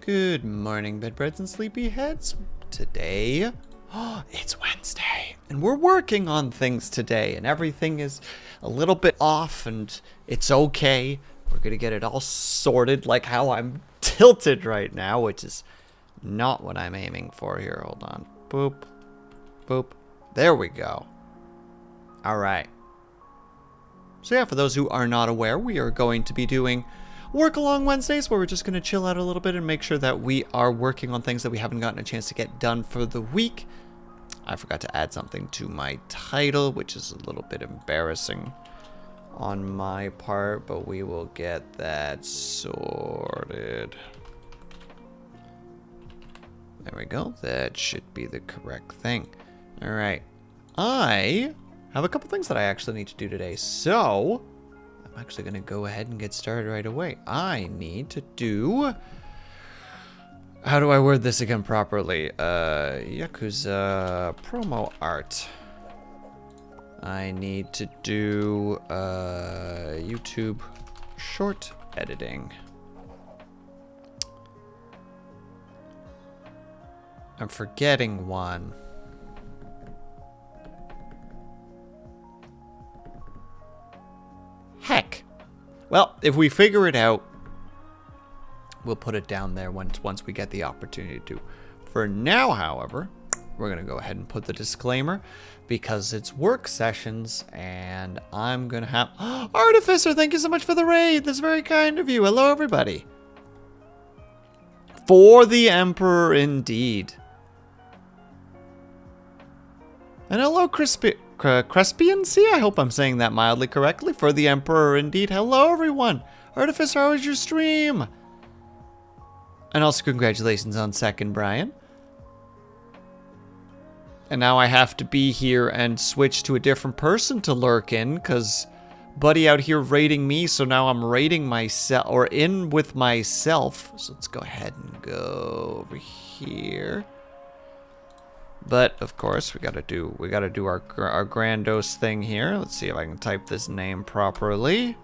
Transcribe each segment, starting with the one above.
Good morning, bedbreads and sleepyheads. Today, it's Wednesday, and we're working on things today, and everything is a little bit off, and it's okay. We're gonna get it all sorted like how I'm tilted right now, which is not what I'm aiming for here. Hold on. Boop. Boop. There we go. All right. So yeah, for those who are not aware, we are going to be doing Workalong Wednesdays, where we're just going to chill out a little bit and make sure that we are working on things that we haven't gotten a chance to get done for the week. I forgot to add something to my title, which is a little bit embarrassing on my part, but we will get that sorted. There we go. That should be the correct thing. All right. I have a couple things that I actually need to do today, so I'm actually going to go ahead and get started right away. I need to do... How do I word this again properly? Yakuza promo art. I need to do YouTube short editing. I'm forgetting one. Heck. Well, if we figure it out, we'll put it down there once we get the opportunity to. For now, however, we're going to go ahead and put the disclaimer because it's work sessions and I'm going to have... Artificer, thank you so much for the raid. That's very kind of you. Hello, everybody. For the Emperor, indeed. And hello, Crespian Sea, I hope I'm saying that mildly correctly. For the Emperor, indeed. Hello, everyone. Artificer, how was your stream? And also congratulations on second, Brian. And now I have to be here and switch to a different person to lurk in, because Buddy out here raiding me, so now I'm raiding myself, or in with myself. So let's go ahead and go over here. But of course, we gotta do our grandiose thing here. Let's see if I can type this name properly.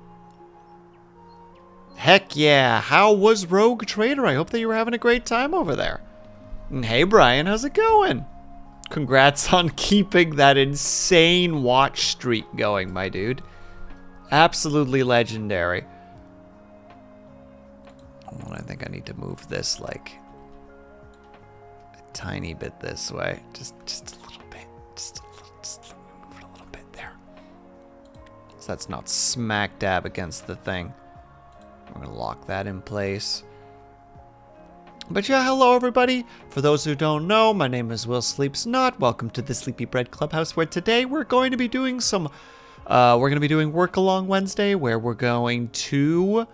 Heck yeah! How was Rogue Trader? I hope that you were having a great time over there. And hey Brian, how's it going? Congrats on keeping that insane watch streak going, my dude. Absolutely legendary. Well, I think I need to move this like tiny bit this way, just a little bit, just move it a little bit there, so that's not smack dab against the thing. We're gonna lock that in place. But yeah, hello everybody. For those who don't know, my name is WillSleepsNot. Welcome to the Sleepy Bread Clubhouse, where today we're going to be doing some Workalong Wednesday, where we're going to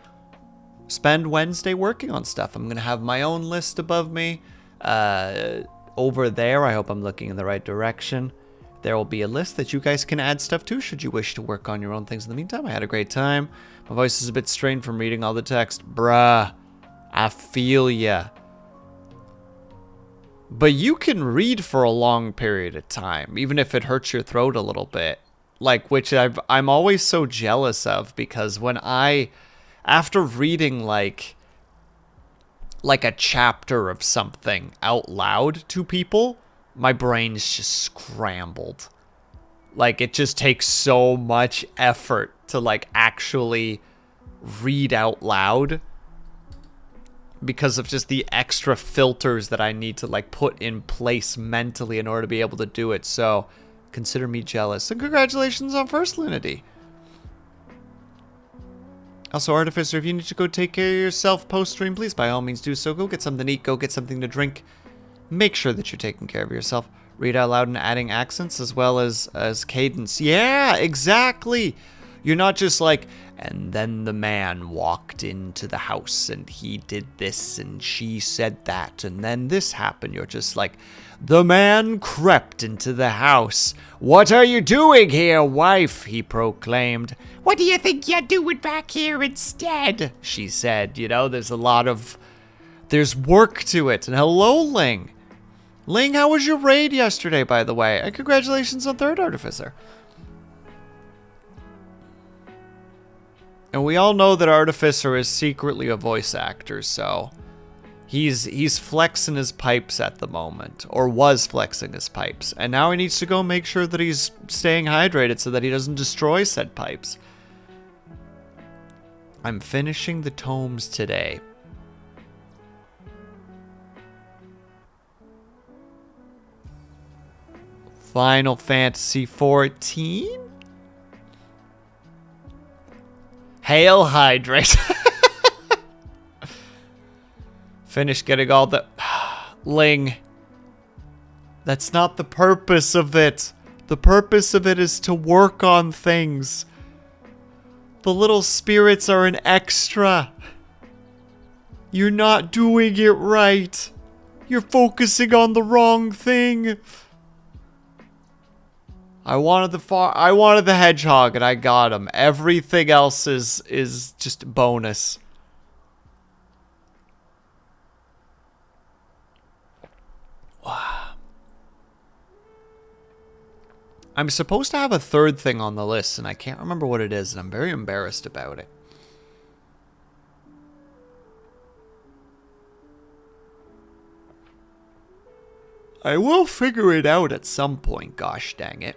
spend Wednesday working on stuff. I'm gonna have my own list above me. Over there, I hope I'm looking in the right direction. There will be a list that you guys can add stuff to should you wish to work on your own things. In the meantime, I had a great time. My voice is a bit strained from reading all the text. Bruh, I feel ya. But you can read for a long period of time, even if it hurts your throat a little bit. Like, which I'm always so jealous of, because when after reading like a chapter of something out loud to people, my brain's just scrambled. Like, it just takes so much effort to like actually read out loud because of just the extra filters that I need to like put in place mentally in order to be able to do it. So consider me jealous. And congratulations on first Lunity. Also, Artificer, if you need to go take care of yourself post-stream, please by all means do so. Go get something to eat, go get something to drink. Make sure that you're taking care of yourself. Read out loud and adding accents as well as cadence. Yeah, exactly. You're not just like, and then the man walked into the house and he did this and she said that and then this happened. You're just like, the man crept into the house. What are you doing here, wife? He proclaimed. What do you think you're doing back here instead? She said. You know, there's work to it. And hello, Ling. Ling, how was your raid yesterday, by the way? And congratulations on third, Artificer. And we all know that Artificer is secretly a voice actor, so He's flexing his pipes at the moment, or was flexing his pipes, and now he needs to go make sure that he's staying hydrated so that he doesn't destroy said pipes. I'm finishing the tomes today. Final Fantasy 14? Hail Hydrate. Finish getting all the... Ling. That's not the purpose of it. The purpose of it is to work on things. The little spirits are an extra. You're not doing it right. You're focusing on the wrong thing. I wanted the hedgehog and I got him. Everything else is just bonus. Wow. I'm supposed to have a third thing on the list and I can't remember what it is and I'm very embarrassed about it. I will figure it out at some point, gosh dang it.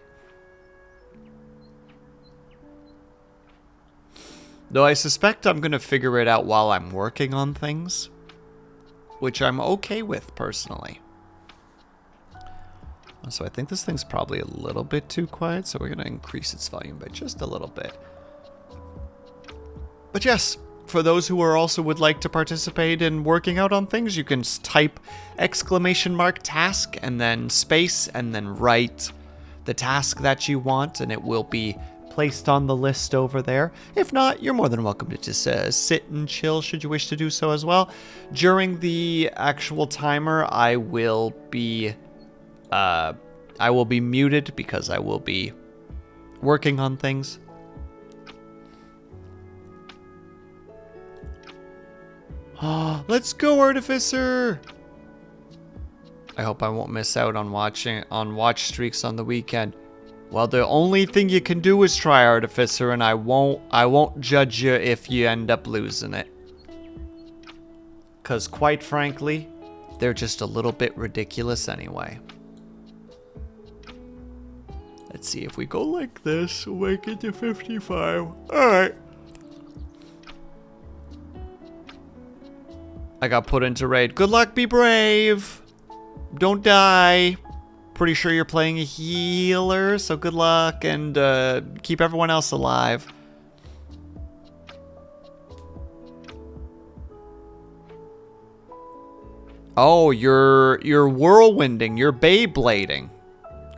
Though I suspect I'm going to figure it out while I'm working on things, which I'm okay with personally. So I think this thing's probably a little bit too quiet, so we're going to increase its volume by just a little bit. But yes, for those who are also would like to participate in working out on things, you can type !task and then space and then write the task that you want and it will be placed on the list over there. If not, you're more than welcome to just sit and chill should you wish to do so as well. During the actual timer, I will be muted because I will be working on things. Let's go, Artificer! I hope I won't miss out on watch streaks on the weekend. Well, the only thing you can do is try, Artificer, and I won't judge you if you end up losing it. 'Cause quite frankly, they're just a little bit ridiculous anyway. Let's see, if we go like this, we'll make it to 55. Alright. I got put into raid. Good luck, be brave! Don't die! Pretty sure you're playing a healer, so good luck and keep everyone else alive. Oh, you're whirlwinding, you're Beyblading.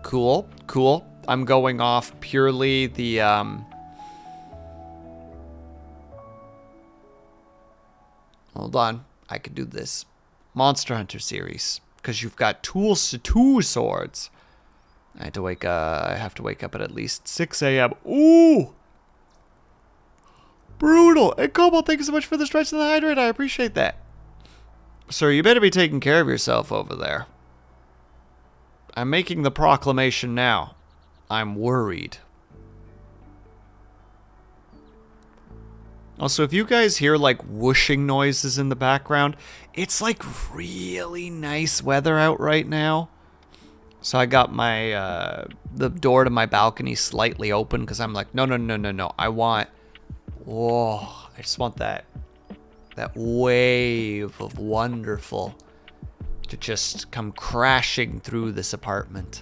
Cool, cool. I'm going off purely the hold on, I could do this. Monster Hunter series. Because you've got two swords. I have to wake up at least 6 a.m. Ooh! Brutal! And Cobalt, thank you so much for the stretch and the hydrate. I appreciate that. Sir, you better be taking care of yourself over there. I'm making the proclamation now. I'm worried. Also, if you guys hear like whooshing noises in the background, it's like really nice weather out right now. So I got my the door to my balcony slightly open because I'm like, no. I just want that wave of wonderful to just come crashing through this apartment.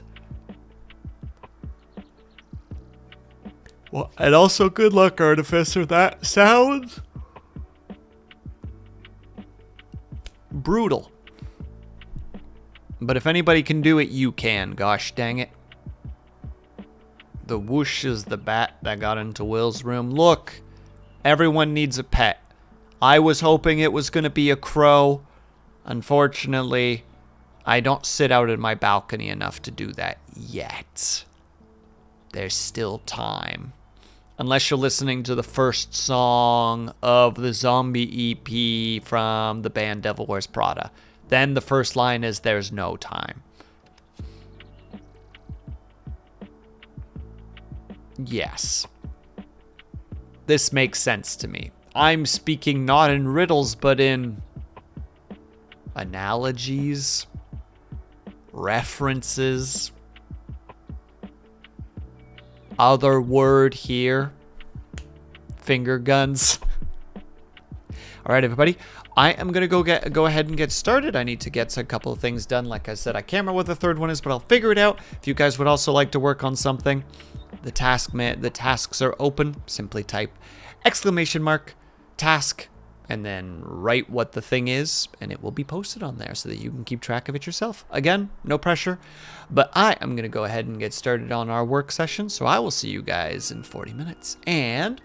Well, and also good luck, Artificer. That sounds brutal. But if anybody can do it, you can. Gosh dang it. The whoosh is the bat that got into Will's room. Look, everyone needs a pet. I was hoping it was going to be a crow. Unfortunately, I don't sit out in my balcony enough to do that yet. There's still time. Unless you're listening to the first song of the Zombie EP from the band Devil Wears Prada. Then the first line is, there's no time. Yes. This makes sense to me. I'm speaking not in riddles, but in analogies, references, other word here, finger guns. All right, everybody. I am going to go ahead and get started. I need to get a couple of things done. Like I said, I can't remember what the third one is, but I'll figure it out. If you guys would also like to work on something, the tasks are open. Simply type !task and then write what the thing is, and it will be posted on there so that you can keep track of it yourself. Again, no pressure, but I am going to go ahead and get started on our work session. So I will see you guys in 40 minutes. And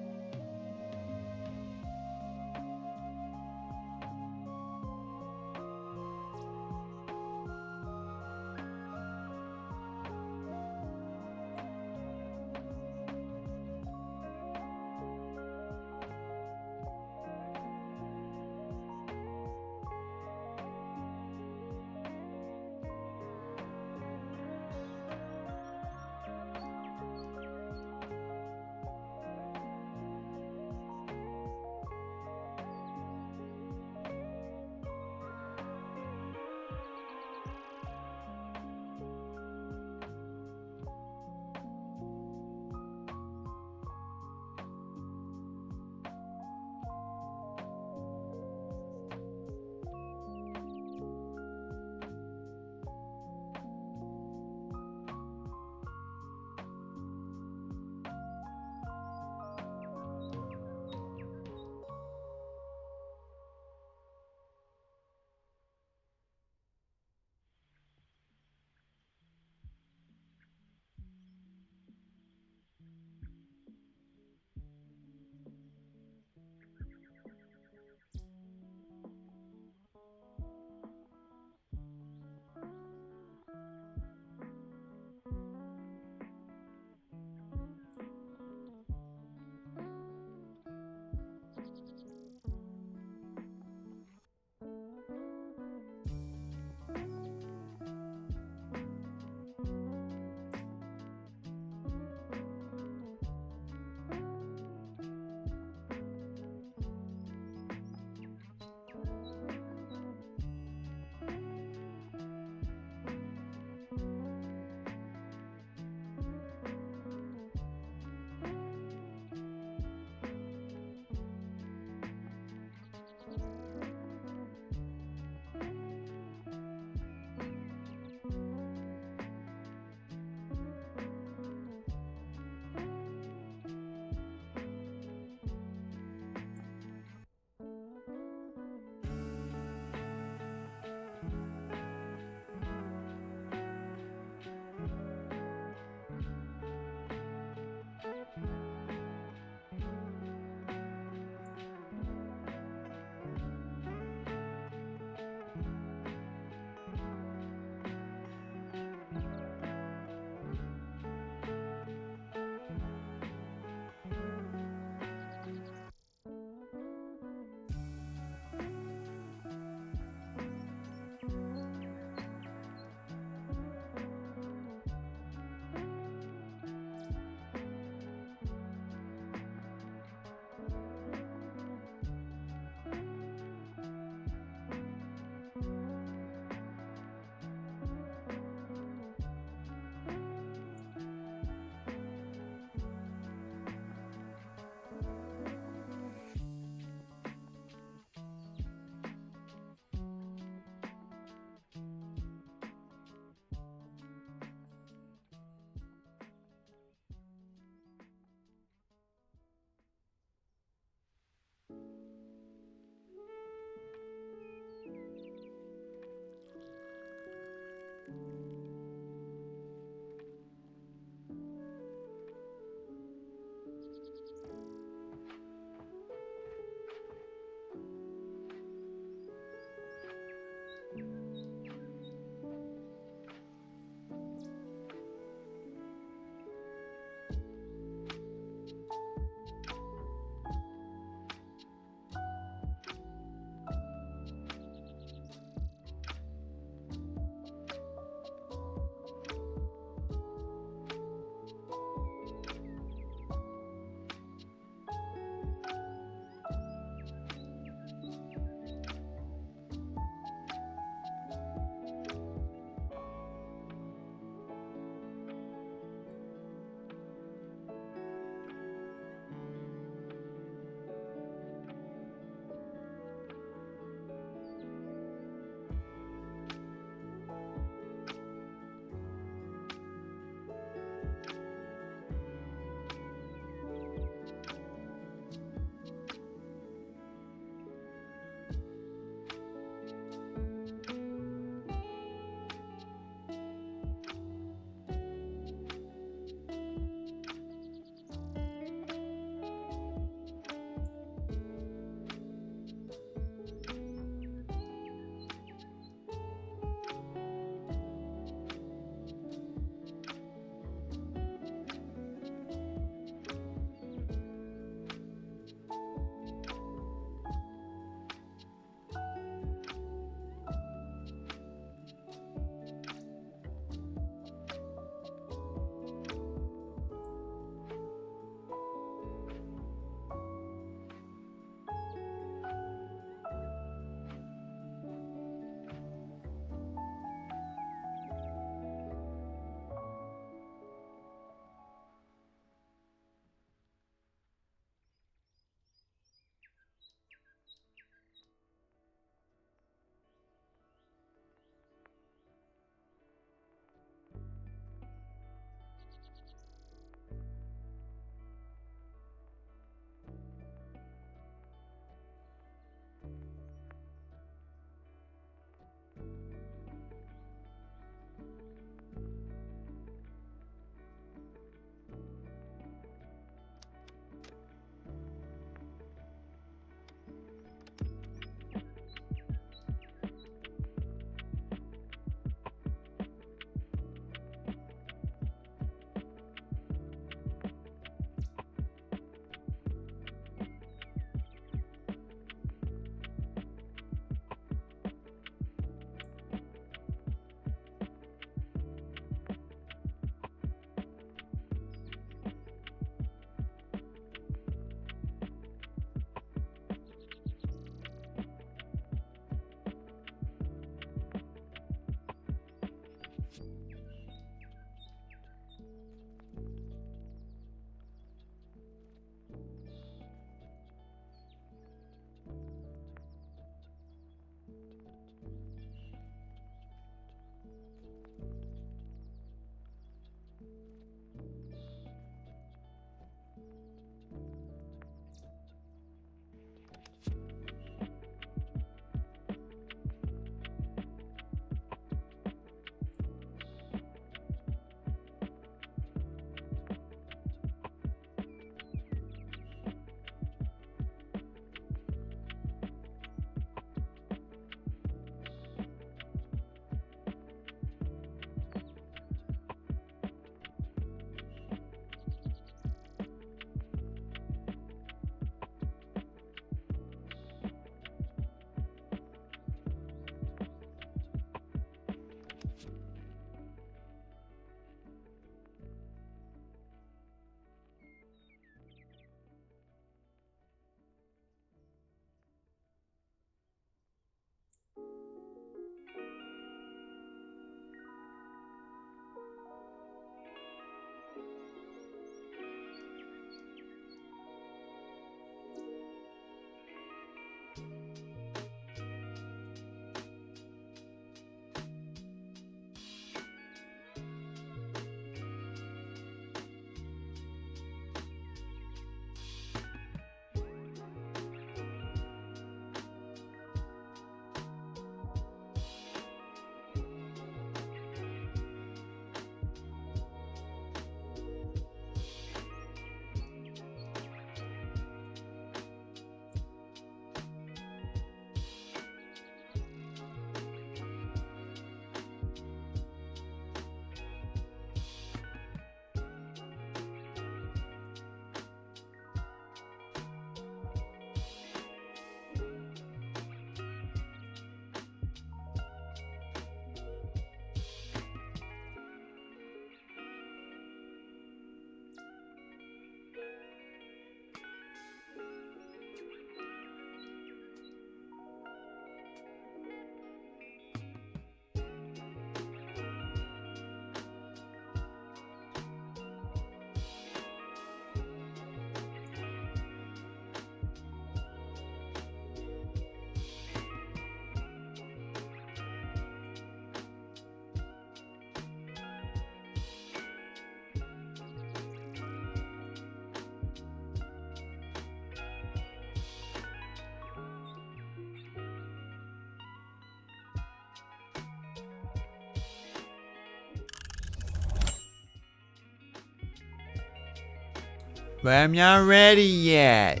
But I'm not ready yet.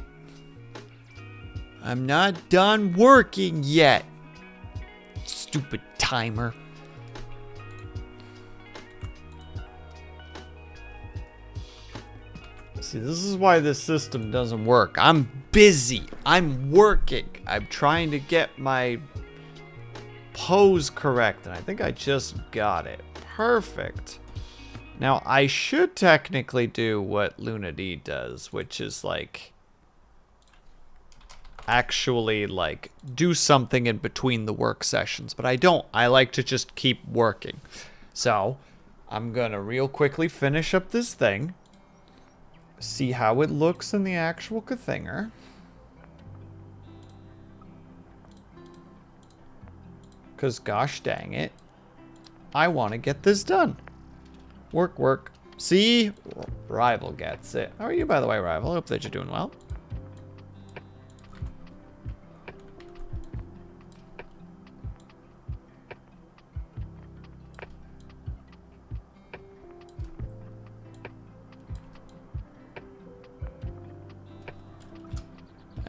I'm not done working yet. Stupid timer. See, this is why this system doesn't work. I'm busy. I'm working. I'm trying to get my pose correct, and I think I just got it. Perfect. Now, I should technically do what Luna D does, which is like actually like do something in between the work sessions, but I don't. I like to just keep working. So, I'm gonna real quickly finish up this thing. See how it looks in the actual Kathinger. Because gosh dang it, I want to get this done. Work, work. See? Rival gets it. How are you, by the way, Rival? I hope that you're doing well.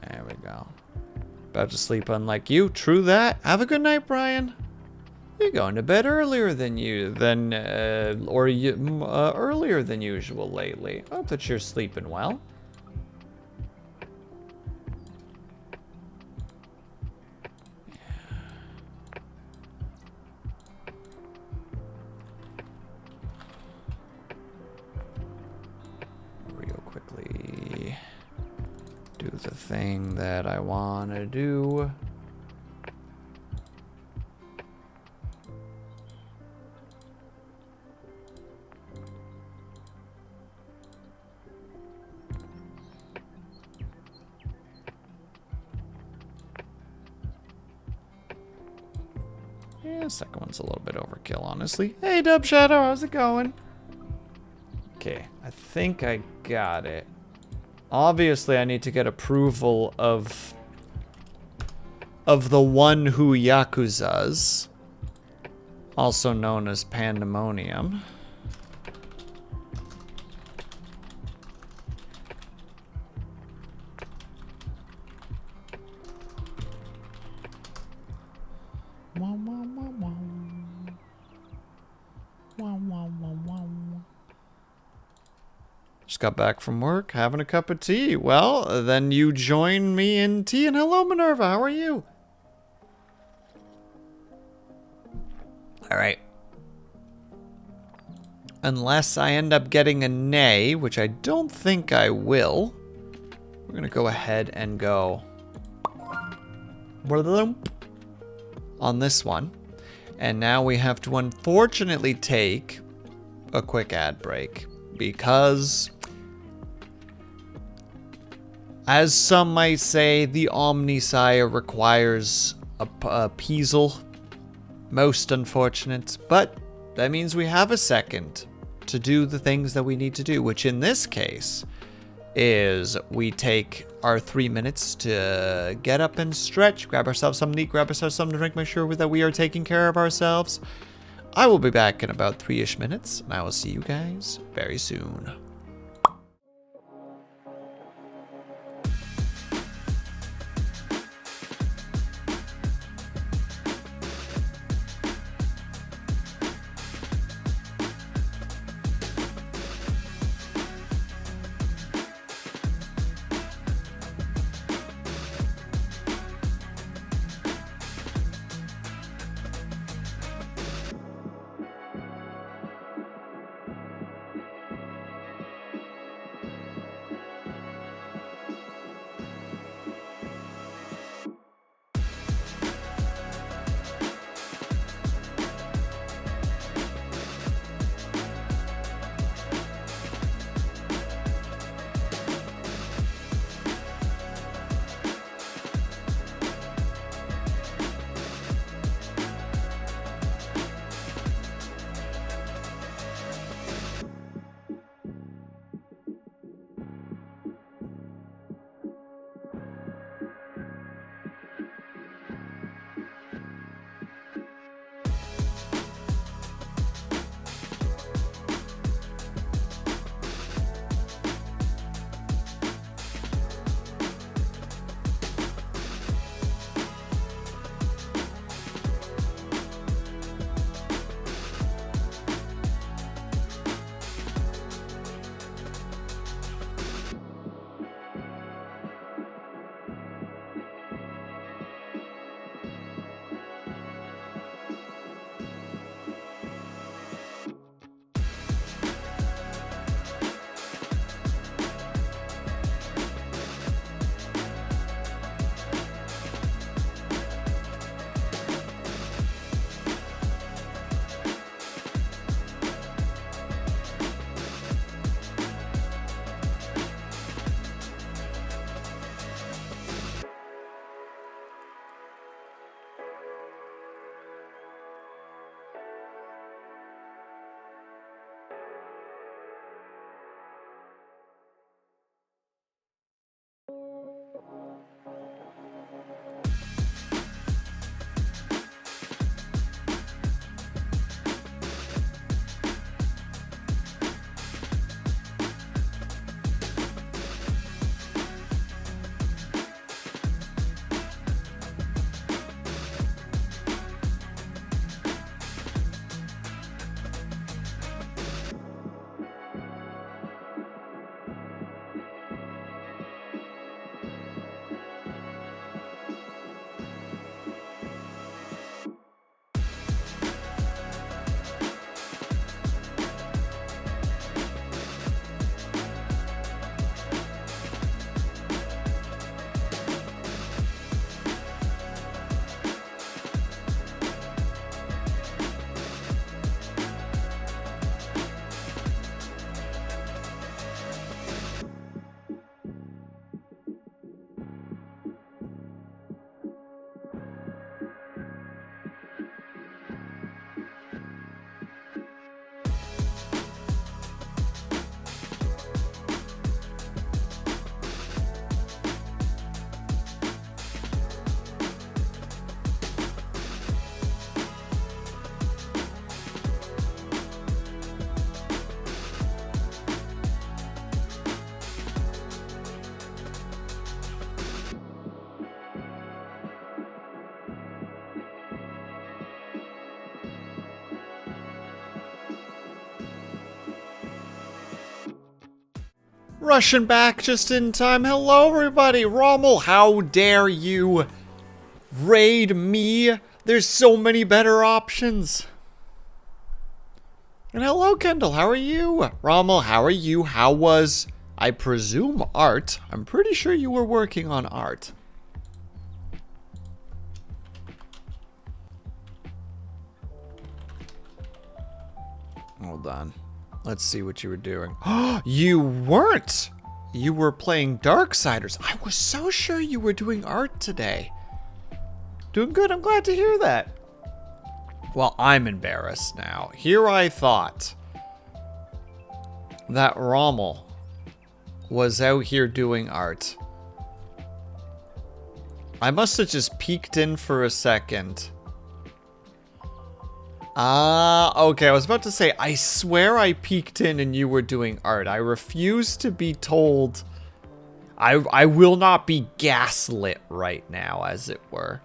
There we go. About to sleep unlike you. True that. Have a good night, Brian. You're going to bed earlier than earlier than usual lately. I hope that you're sleeping well. Real quickly do the thing that I want to do. Yeah, second one's a little bit overkill, honestly. Hey, Dub Shadow, how's it going? Okay, I think I got it. Obviously, I need to get approval of the one who Yakuza's, also known as Pandemonium. Just got back from work, having a cup of tea. Well, then you join me in tea. And hello, Minerva. How are you? All right. Unless I end up getting a nay, which I don't think I will, we're going to go ahead and go on this one. And now we have to unfortunately take a quick ad break because, as some might say, the Omnisire requires a Peasel. Most unfortunate, but that means we have a second to do the things that we need to do, which in this case is we take our 3 minutes to get up and stretch, grab ourselves something to eat, grab ourselves something to drink, make sure that we are taking care of ourselves. I will be back in about 3-ish minutes, and I will see you guys very soon. Rushing back just in time. Hello, everybody. Rommel, how dare you raid me? There's so many better options. And hello, Kendall. How are you? Rommel, how are you? How was, I presume, art? I'm pretty sure you were working on art. Hold on. Let's see what you were doing. You weren't! You were playing Darksiders. I was so sure you were doing art today. Doing good. I'm glad to hear that. Well, I'm embarrassed now. Here I thought that Rommel was out here doing art. I must have just peeked in for a second. Okay, I was about to say, I swear I peeked in and you were doing art. I refuse to be told. I will not be gaslit right now, as it were.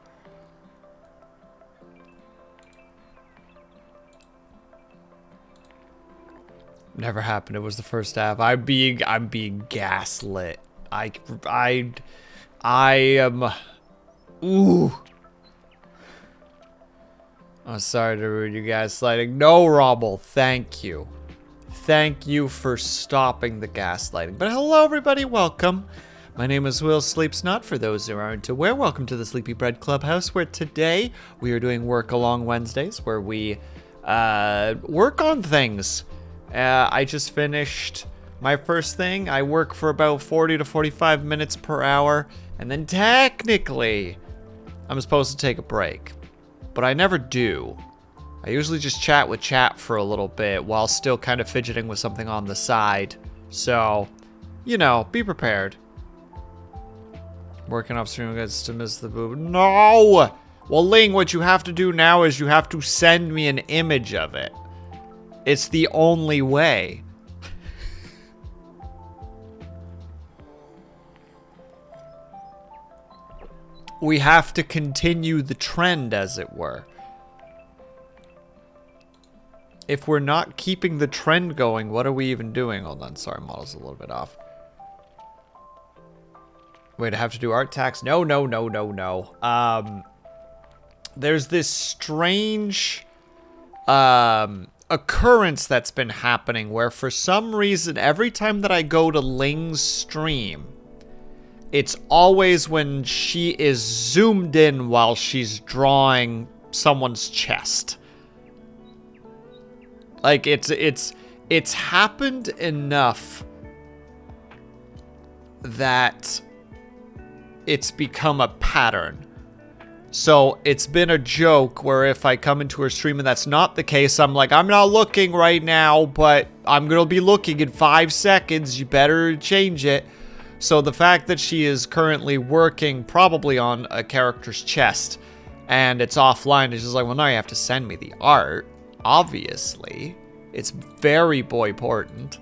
Never happened. It was the first half. I'm being gaslit. I am. Ooh. I'm sorry to ruin you guys gaslighting. No, Rommel. Thank you. Thank you for stopping the gaslighting. But hello, everybody. Welcome. My name is WillSleepsNot. For those who aren't aware, welcome to the Sleepy Bread Clubhouse, where today we are doing Workalong Wednesdays, where we work on things. I just finished my first thing. I work for about 40 to 45 minutes per hour, and then technically I'm supposed to take a break, but I never do. I usually just chat with chat for a little bit while still kind of fidgeting with something on the side. So, you know, be prepared. Working off stream gets to miss the boob. No! Well, Ling, what you have to do now is you have to send me an image of it. It's the only way. We have to continue the trend, as it were. If we're not keeping the trend going, what are we even doing? Hold on, sorry, model's a little bit off. Wait, I have to do art tax? No. There's this strange occurrence that's been happening where for some reason every time that I go to Ling's stream, it's always when she is zoomed in while she's drawing someone's chest. Like it's happened enough that it's become a pattern. So it's been a joke where if I come into her stream and that's not the case, I'm like, I'm not looking right now, but I'm going to be looking in 5 seconds. You better change it. So the fact that she is currently working probably on a character's chest and it's offline, it's just like, well, now you have to send me the art. Obviously. It's very boy-important.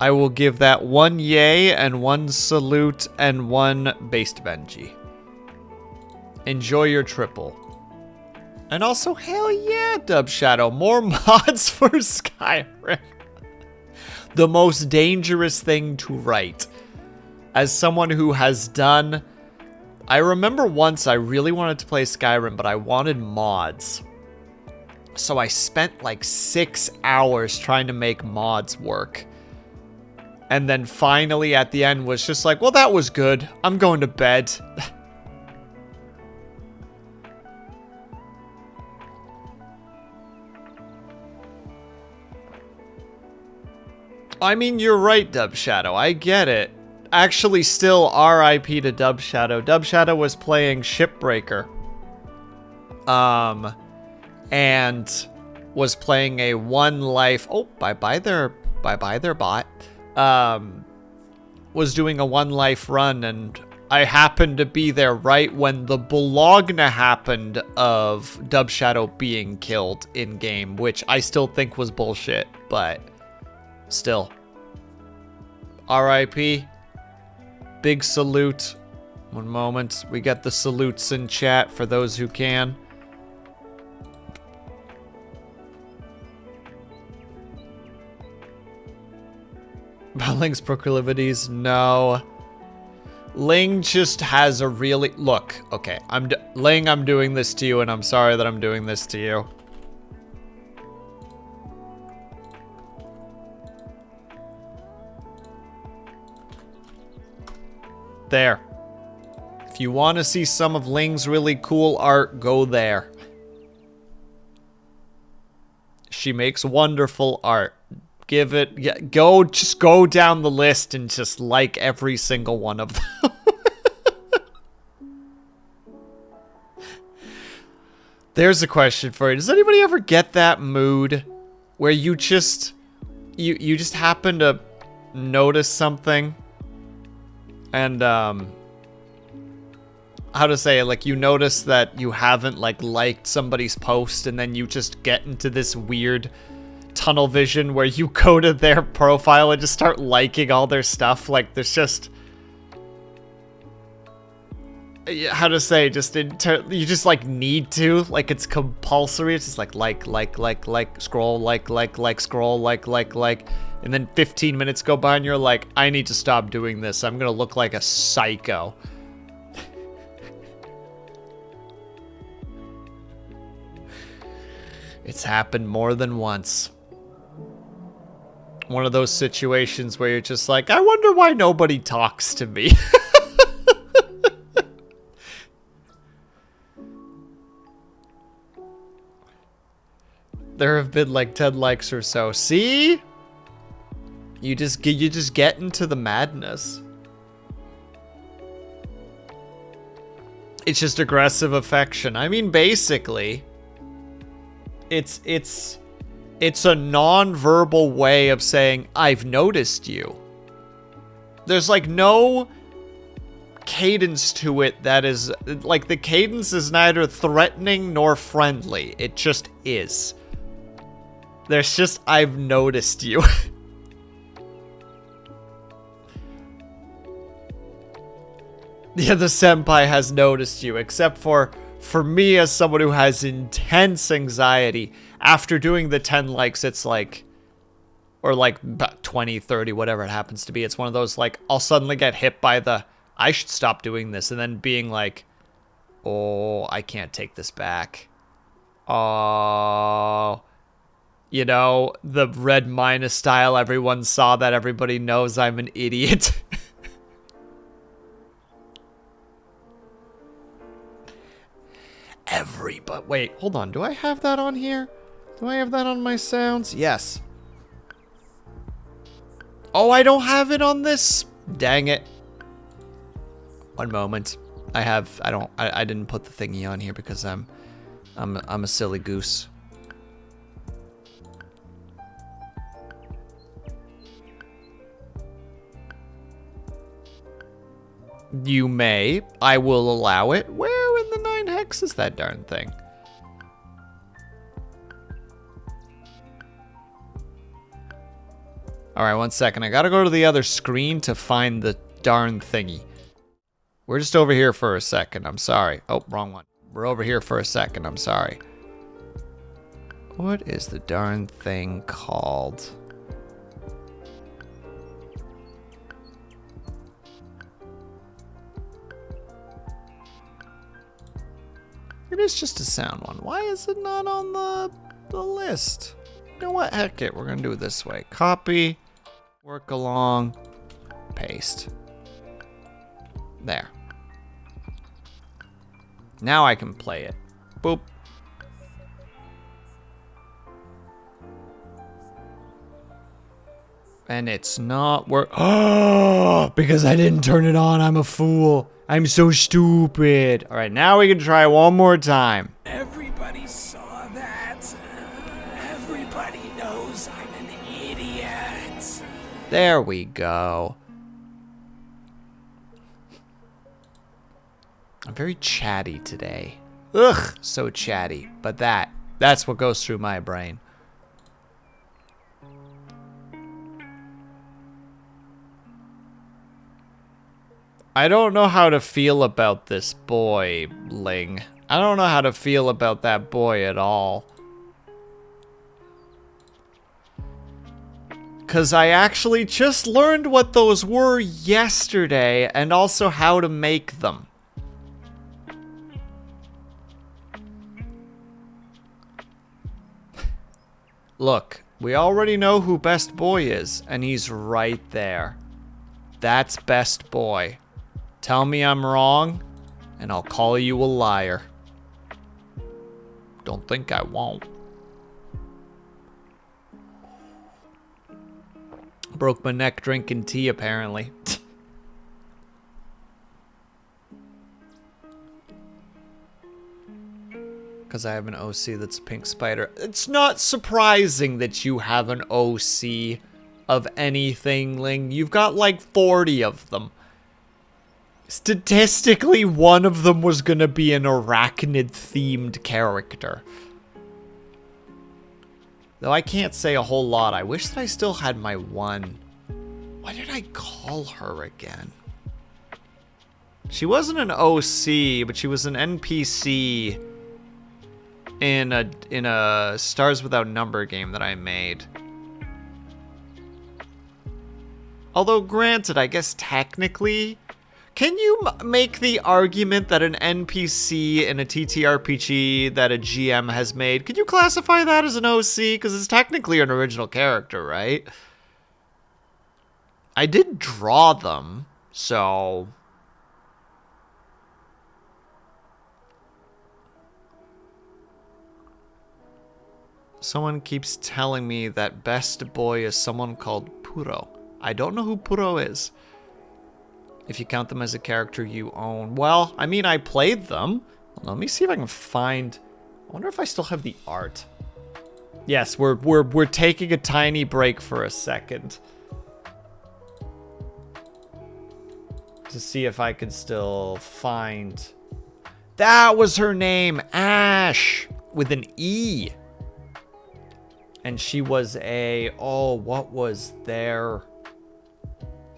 I will give that 1 yay and 1 salute and 1 based Benji. Enjoy your triple. And also, hell yeah, Dub Shadow. More mods for Skyrim. The most dangerous thing to write. As someone who has done... I remember once I really wanted to play Skyrim, but I wanted mods. So I spent like 6 hours trying to make mods work. And then finally at the end was just like, well, that was good. I'm going to bed. I mean, you're right, Dub Shadow. I get it. Actually, still RIP to Dub Shadow. Dub Shadow was playing Shipbreaker. And was playing a 1 life... Oh, bye-bye there bot. Was doing a 1 life run, and I happened to be there right when the Bologna happened of Dub Shadow being killed in-game, which I still think was bullshit, but still. RIP. Big salute. One moment. We got the salutes in chat for those who can. Ling's proclivities? No. Ling just has a really... Look, okay. Ling, I'm doing this to you, and I'm sorry that I'm doing this to you. There. If you want to see some of Ling's really cool art, go there. She makes wonderful art. Give it... Yeah, just go down the list and just like every single one of them. There's a question for you. Does anybody ever get that mood where you just... You just happen to notice something? And, how to say it, like, you notice that you haven't, like, liked somebody's post, and then you just get into this weird tunnel vision where you go to their profile and just start liking all their stuff. Like, there's just... How to say, just you just, like, need to. Like, it's compulsory. It's just like, scroll, scroll, like. And then 15 minutes go by and you're like, I need to stop doing this. I'm gonna look like a psycho. It's happened more than once. One of those situations where you're just like, I wonder why nobody talks to me. There have been like 10 likes or so. See? You just get into the madness. It's just aggressive affection. I mean, basically, it's a non-verbal way of saying, I've noticed you. There's like no cadence to it that is, like, the cadence is neither threatening nor friendly. It just is. There's just, I've noticed you. Yeah, the senpai has noticed you, except for me as someone who has intense anxiety. After doing the 10 likes, it's like, or like 20, 30, whatever it happens to be. It's one of those, like, I'll suddenly get hit by the, I should stop doing this. And then being like, oh, I can't take this back. Oh, you know, the red minus style. Everyone saw that. Everybody knows I'm an idiot. But wait, hold on. Do I have that on here? Do I have that on my sounds? Yes. Oh, I don't have it on this. Dang it. One moment. I didn't put the thingy on here because I'm a silly goose. You may. I will allow it. Where in the 9 hex is that darn thing? Alright, 1 second. I gotta go to the other screen to find the darn thingy. We're just over here for a second. I'm sorry. Oh, wrong one. We're over here for a second. I'm sorry. What is the darn thing called? It is just a sound one. Why is it not on the list? You know what? Heck it. We're going to do it this way. Copy. Workalong. Paste. There. Now I can play it. Boop. And it's not work. Oh, because I didn't turn it on. I'm a fool. I'm so stupid. All right, now we can try one more time. Everybody saw that. Everybody knows I'm an idiot. There we go. I'm very chatty today. Ugh, so chatty. But that's what goes through my brain. I don't know how to feel about this boy, Ling. I don't know how to feel about that boy at all. Because I actually just learned what those were yesterday, and also how to make them. Look, we already know who Best Boy is, and he's right there. That's Best Boy. Tell me I'm wrong, and I'll call you a liar. Don't think I won't. Broke my neck drinking tea, apparently. Because I have an OC that's a pink spider. It's not surprising that you have an OC of anything, Ling. You've got like 40 of them. Statistically, one of them was gonna be an arachnid-themed character. Though I can't say a whole lot. I wish that I still had my one. What did I call her again? She wasn't an OC, but she was an NPC in a Stars Without Number game that I made. Although granted, I guess technically, can you make the argument that an NPC in a TTRPG that a GM has made, could you classify that as an OC? Because it's technically an original character, right? I did draw them, so... Someone keeps telling me that Best Boy is someone called Puro. I don't know who Puro is. If you count them as a character you own. Well, I mean, I played them. Let me see if I can find... I wonder if I still have the art. Yes, we're taking a tiny break for a second. To see if I could still find... That was her name! Ash! With an E. And she was a... Oh, what was their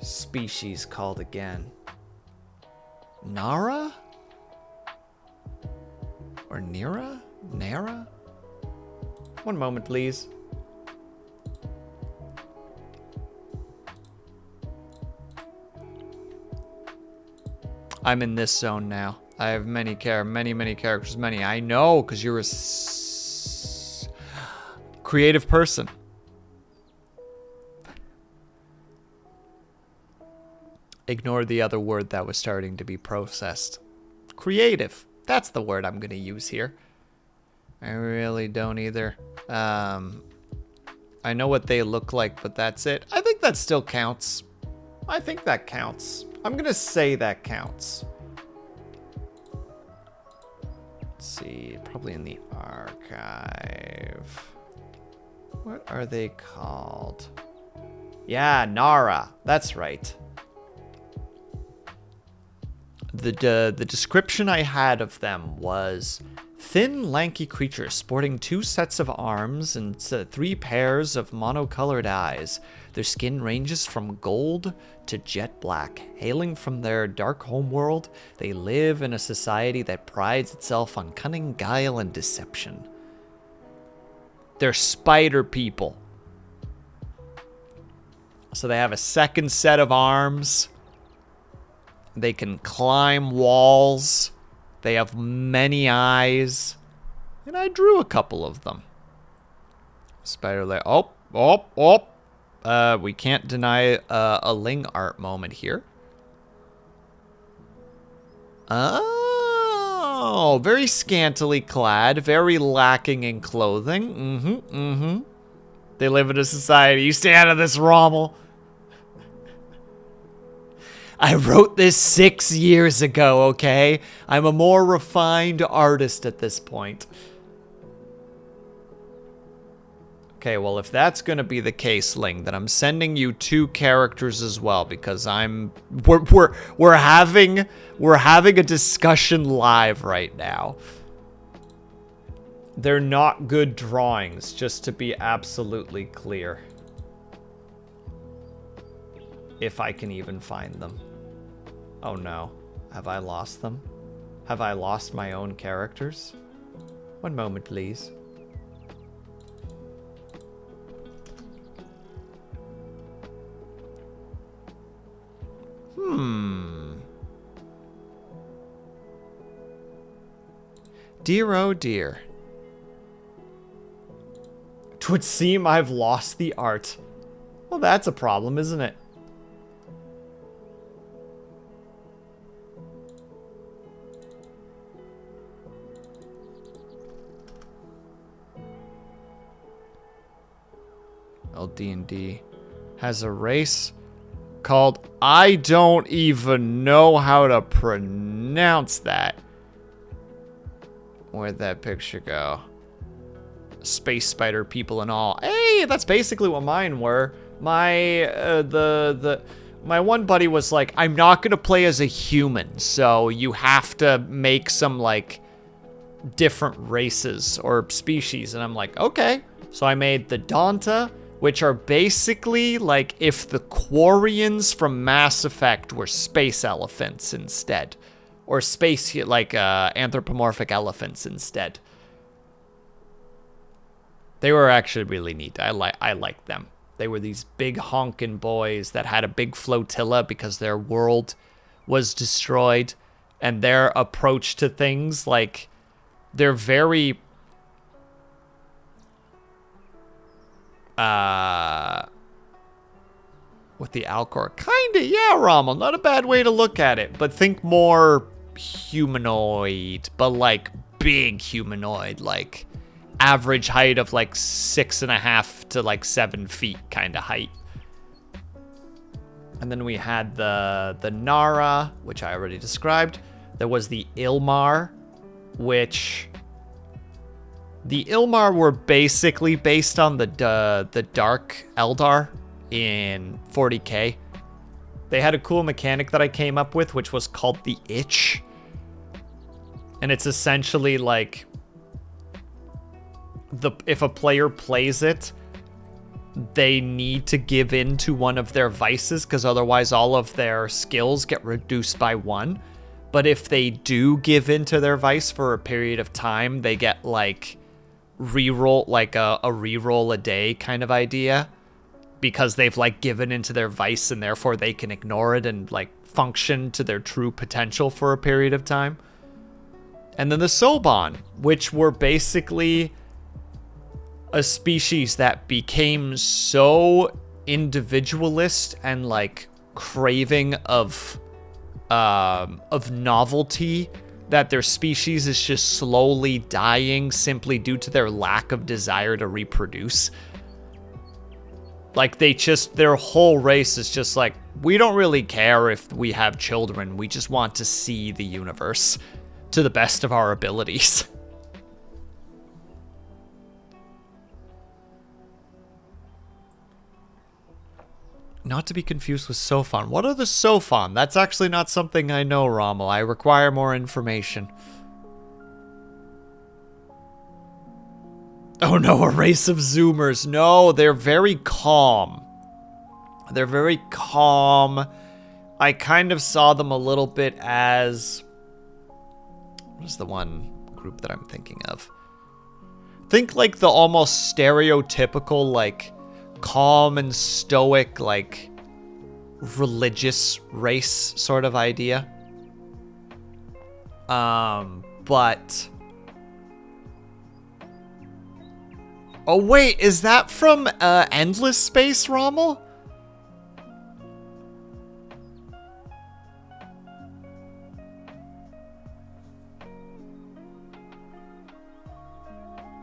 species called again? Nara? Or Nira? Nara? One moment, please. I'm in this zone now. I have many characters. Many. I know, because you're a... creative person. Ignore the other word that was starting to be processed. Creative. That's the word I'm going to use here. I really don't either. I know what they look like, but that's it. I think that still counts. I think that counts. I'm going to say that counts. Let's see. Probably in the archive. What are they called? Yeah, Nara. That's right. The description I had of them was thin, lanky creatures sporting 2 sets of arms and 3 pairs of monocolored eyes. Their skin ranges from gold to jet black. Hailing from their dark homeworld, they live in a society that prides itself on cunning, guile, and deception. They're spider people. So they have a second set of arms. They can climb walls. They have many eyes. And I drew a couple of them. Spider leg. We can't deny a Ling art moment here. Oh, very scantily clad, very lacking in clothing. They live in a society. You stay out of this, Rommel. I wrote this 6 years ago, okay? I'm a more refined artist at this point. Okay, well, if that's gonna be the case, Ling, then I'm sending you 2 characters as well, because we're having a discussion live right now. They're not good drawings, just to be absolutely clear. If I can even find them. Oh no. Have I lost them? Have I lost my own characters? One moment, please. Dear, oh dear. 'Twould seem I've lost the art. Well, that's a problem, isn't it? Well, D&D has a race called, I don't even know how to pronounce that. Where'd that picture go? Space spider people and all. Hey, that's basically what mine were. My my one buddy was like, I'm not gonna play as a human, so you have to make some like different races or species. And I'm like, okay. So I made the Donta, which are basically like if the Quarians from Mass Effect were space elephants instead. Or space, like anthropomorphic elephants instead. They were actually really neat. I liked them. They were these big honkin' boys that had a big flotilla because their world was destroyed. And their approach to things, like, they're very... with the Alcor. Kinda, yeah, Rommel. Not a bad way to look at it. But think more humanoid. But, like, big humanoid. Like... average height of like 6.5 to like 7 feet kind of height. And then we had the Nara, which I already described. There was the Ilmar, which the Ilmar were basically based on the Dark Eldar in 40K. They had a cool mechanic that I came up with, which was called the Itch. And it's essentially like if a player plays it, they need to give in to one of their vices, because otherwise all of their skills get reduced by 1. But if they do give in to their vice for a period of time, they get like reroll, like a reroll a day kind of idea, because they've like given into their vice and therefore they can ignore it and like function to their true potential for a period of time. And then the Soban, which were basically a species that became so individualist and like craving of novelty that their species is just slowly dying simply due to their lack of desire to reproduce. Like their whole race is just like, we don't really care if we have children, we just want to see the universe to the best of our abilities. Not to be confused with Sophon. What are the Sophon? That's actually not something I know, Rommel. I require more information. Oh no, a race of Zoomers. No, they're very calm. They're very calm. I kind of saw them a little bit as... what is the one group that I'm thinking of? Think like the almost stereotypical, like... calm and stoic, like religious race sort of idea. But oh wait, is that from Endless Space, Rommel?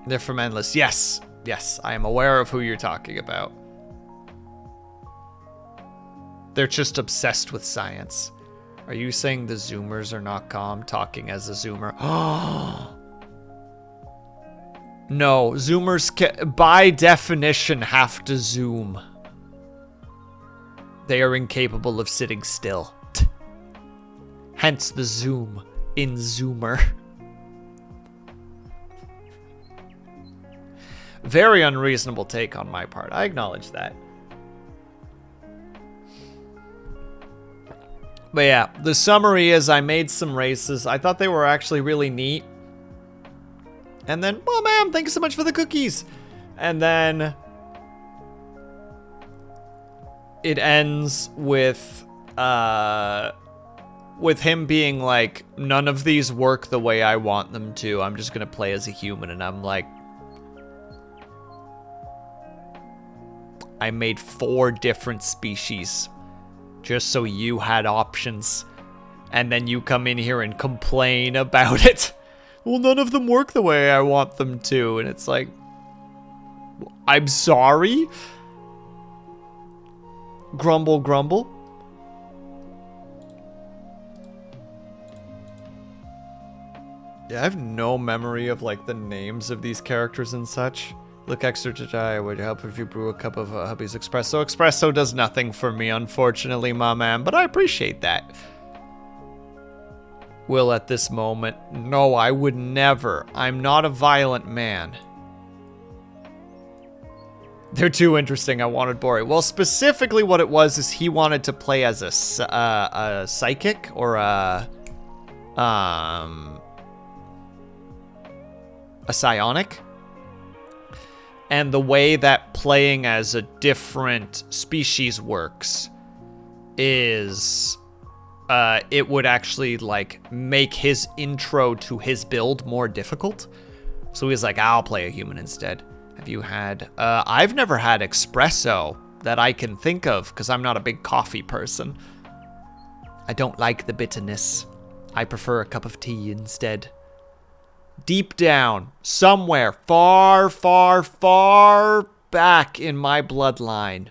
They're from Endless. Yes. Yes, I am aware of who you're talking about. They're just obsessed with science. Are you saying the Zoomers are not calm, talking as a Zoomer? No, Zoomers by definition have to zoom. They are incapable of sitting still. Hence the zoom in Zoomer. Very unreasonable take on my part. I acknowledge that. But yeah, the summary is I made some races. I thought they were actually really neat. And then, well, ma'am, thank you so much for the cookies. And then it ends with with him being like, none of these work the way I want them to. I'm just gonna play as a human, and I'm like, I made 4 different species just so you had options. And then you come in here and complain about it. Well, none of them work the way I want them to. And it's like, I'm sorry? Grumble, grumble. Yeah, I have no memory of, like, the names of these characters and such. Look extra to die. Would help if you brew a cup of hubby's espresso. Espresso does nothing for me, unfortunately, my man, but I appreciate that. Will, at this moment, no, I would never. I'm not a violent man. They're too interesting. I wanted Bori. Well, specifically what it was is he wanted to play as a psychic or a psionic. And the way that playing as a different species works is it would actually like make his intro to his build more difficult. So he's like, I'll play a human instead. Have you had, I've never had espresso that I can think of because I'm not a big coffee person. I don't like the bitterness. I prefer a cup of tea instead. Deep down, somewhere far, far, far back in my bloodline,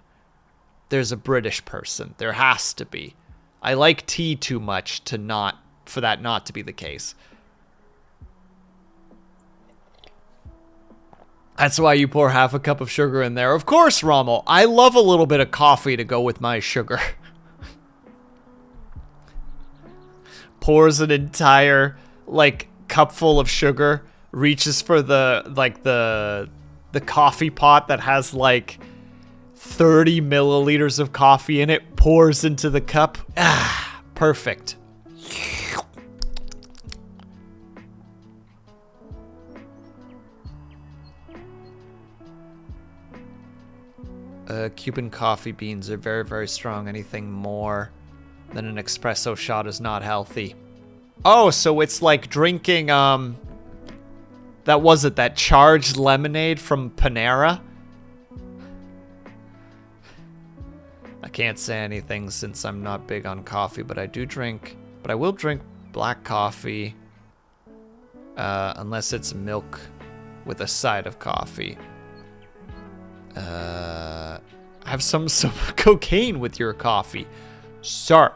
there's a British person. There has to be. I like tea too much for that not to be the case. That's why you pour half a cup of sugar in there. Of course, Rommel. I love a little bit of coffee to go with my sugar. Pours an entire, like, cupful of sugar, reaches for the coffee pot that has like 30 milliliters of coffee in it, pours into the cup. Ah, perfect. Cuban coffee beans are very, very strong. Anything more than an espresso shot is not healthy. Oh, so it's like drinking, that charged lemonade from Panera? I can't say anything since I'm not big on coffee, but I will drink black coffee, unless it's milk with a side of coffee. Have some cocaine with your coffee. Sir.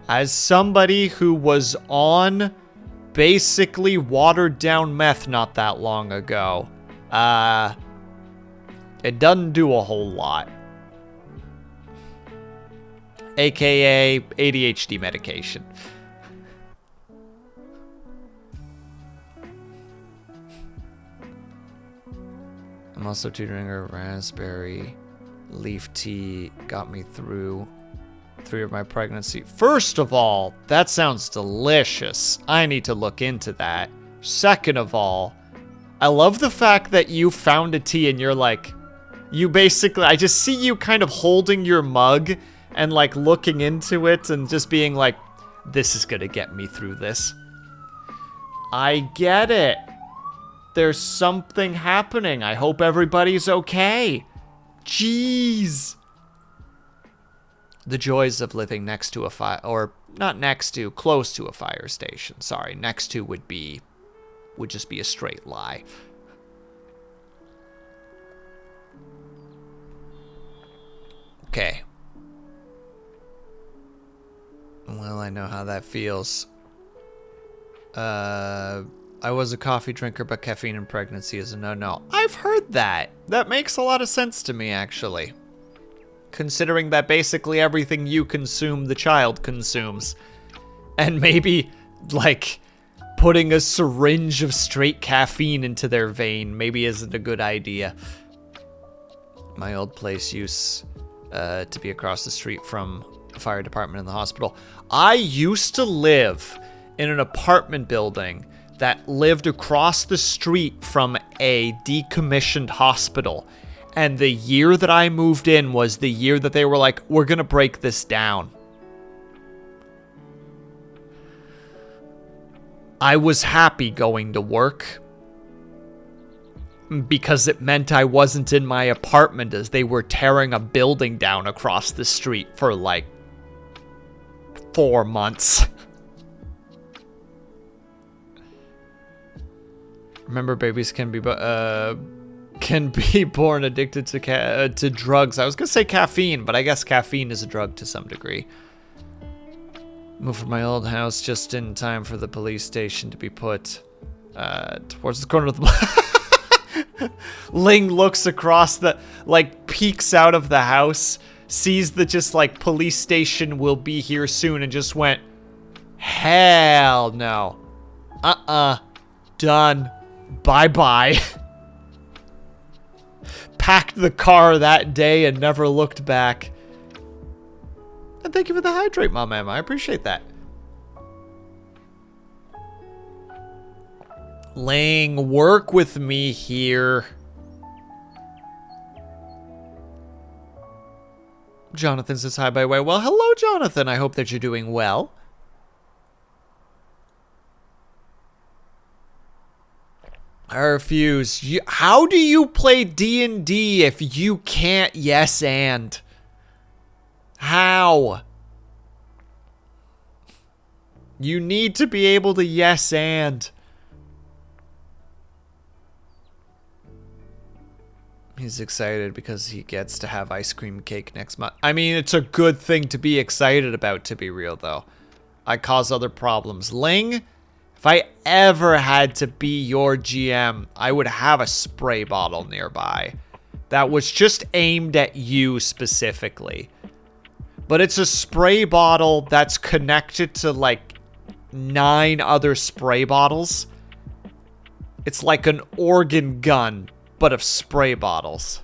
As somebody who was on basically watered down meth not that long ago, it doesn't do a whole lot. AKA ADHD medication. I'm also tutoring a raspberry leaf tea. Got me through 3 of my pregnancy. First of all, that sounds delicious. I need to look into that. Second of all, I love the fact that you found a tea and you're like, I just see you kind of holding your mug and like looking into it and just being like, this is gonna get me through this. I get it. There's something happening. I hope everybody's okay. Jeez. The joys of living next to a fire, or not next to, close to a fire station. Sorry, next to would just be a straight lie. Okay. Well, I know how that feels. I was a coffee drinker, but caffeine in pregnancy is a no-no. I've heard that. That makes a lot of sense to me, actually. Considering that basically everything you consume, the child consumes. And maybe, like, putting a syringe of straight caffeine into their vein maybe isn't a good idea. My old place used to be across the street from the fire department and the hospital. I used to live in an apartment building that lived across the street from a decommissioned hospital. And the year that I moved in was the year that they were like, we're gonna break this down. I was happy going to work because it meant I wasn't in my apartment as they were tearing a building down across the street for like 4 months. Remember, babies can be born addicted to drugs. I was gonna say caffeine, but I guess caffeine is a drug to some degree. Moved from my old house just in time for the police station to be put towards the corner of the Ling looks across the, like, peeks out of the house, sees the just, like, police station will be here soon, and just went, hell no. Done. Bye-bye. Packed the car that day and never looked back. And thank you for the hydrate, Mom Emma. I appreciate that. Ling, work with me here. Jonathan says hi, by the way. Well, hello, Jonathan. I hope that you're doing well. I refuse. How do you play D&D if you can't yes and? How? You need to be able to yes and. He's excited because he gets to have ice cream cake next month. I mean, it's a good thing to be excited about, to be real, though. I cause other problems. Ling, if I ever had to be your GM, I would have a spray bottle nearby that was just aimed at you specifically. But it's a spray bottle that's connected to, like, 9 other spray bottles. It's like an organ gun, but of spray bottles.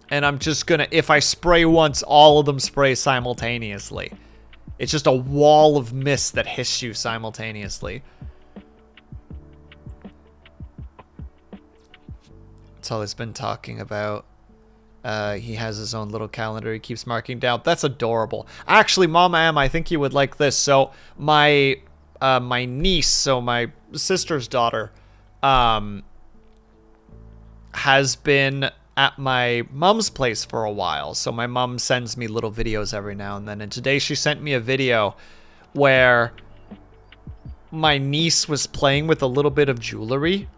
And I'm just gonna, if I spray once, all of them spray simultaneously. It's just a wall of mist that hits you simultaneously. That's all he's been talking about. He has his own little calendar he keeps marking down. That's adorable. Actually, Mama M, I think you would like this. So my niece, so my sister's daughter, has been at my mom's place for a while. So my mom sends me little videos every now and then. And today she sent me a video where my niece was playing with a little bit of jewelry.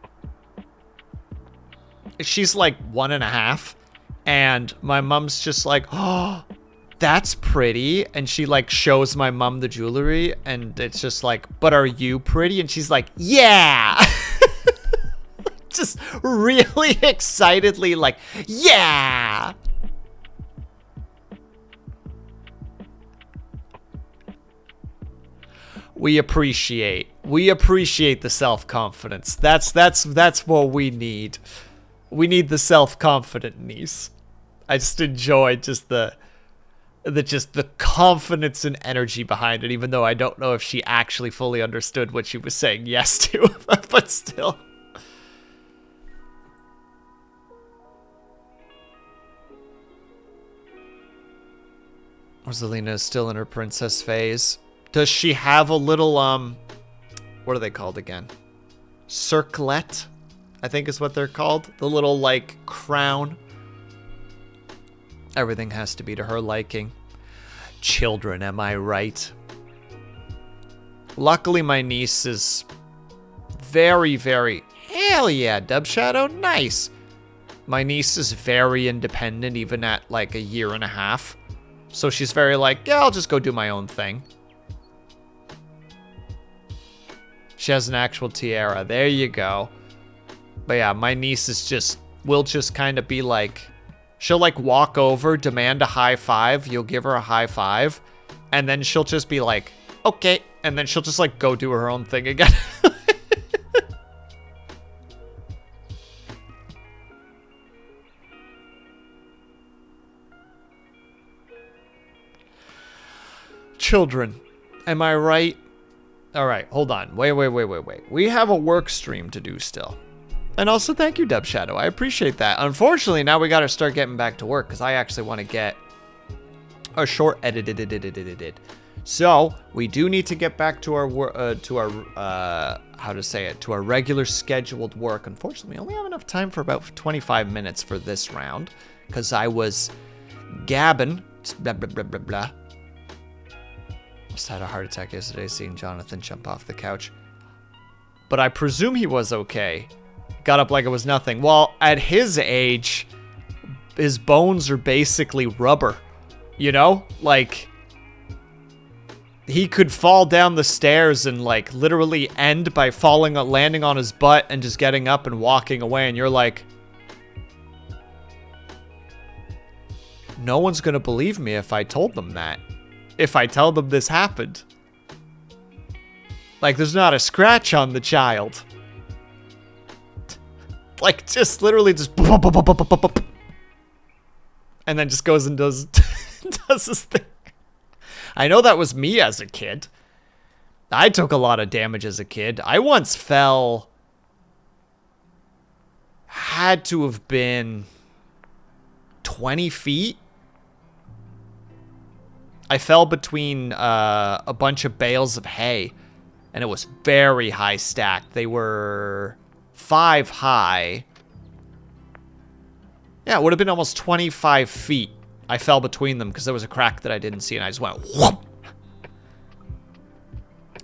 She's like 1.5. And my mom's just like, oh, that's pretty. And she like shows my mom the jewelry. And it's just like, but are you pretty? And she's like, yeah. Just really excitedly like, yeah. We appreciate the self-confidence. That's what we need. We need the self-confident niece. I just enjoy just the confidence and energy behind it, even though I don't know if she actually fully understood what she was saying yes to, but still. Rosalina is still in her princess phase. Does she have a little, what are they called again? Circlet, I think is what they're called. The little, like, crown. Everything has to be to her liking. Children, am I right? Luckily, my niece is very, very... Hell yeah, Dub Shadow, nice. My niece is very independent, even at, like, 1.5 years. So she's very like, yeah, I'll just go do my own thing. She has an actual tiara. There you go. But yeah, my niece is just... will just kind of be like... She'll like walk over, demand a high five. You'll give her a high five. And then she'll just be like, okay. And then she'll just like go do her own thing again. Children, am I right? All right, hold on. Wait. We have a work stream to do still. And also, thank you, Dub Shadow. I appreciate that. Unfortunately, now we got to start getting back to work because I actually want to get a short edited So we do need to get back to our regular scheduled work. Unfortunately, we only have enough time for about 25 minutes for this round because I was gabbing. Blah, blah, blah, blah, blah. Just had a heart attack yesterday seeing Jonathan jump off the couch. But I presume he was okay. Got up like it was nothing. Well, at his age, his bones are basically rubber. You know? Like, he could fall down the stairs and, like, literally end by landing on his butt and just getting up and walking away. And you're like, no one's gonna believe me if I told them that. If I tell them this happened. Like, there's not a scratch on the child. Like, just literally just... And then just goes and does, does his thing. I know that was me as a kid. I took a lot of damage as a kid. I once fell... Had to have been 20 feet. I fell between a bunch of bales of hay. And it was very high stacked. They were 5 high. Yeah, it would have been almost 25 feet. I fell between them because there was a crack that I didn't see, and I just went whoop.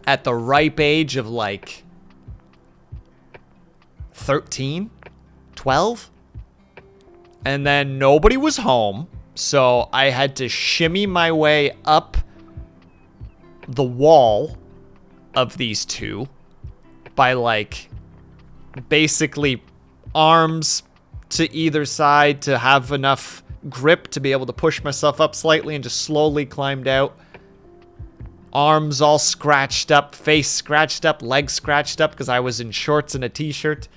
At the ripe age of like 13, 12. And then nobody was home, so I had to shimmy my way up the wall of these two by, like, basically arms to either side to have enough grip to be able to push myself up slightly, and just slowly climbed out. Arms all scratched up, face scratched up, legs scratched up because I was in shorts and a t-shirt.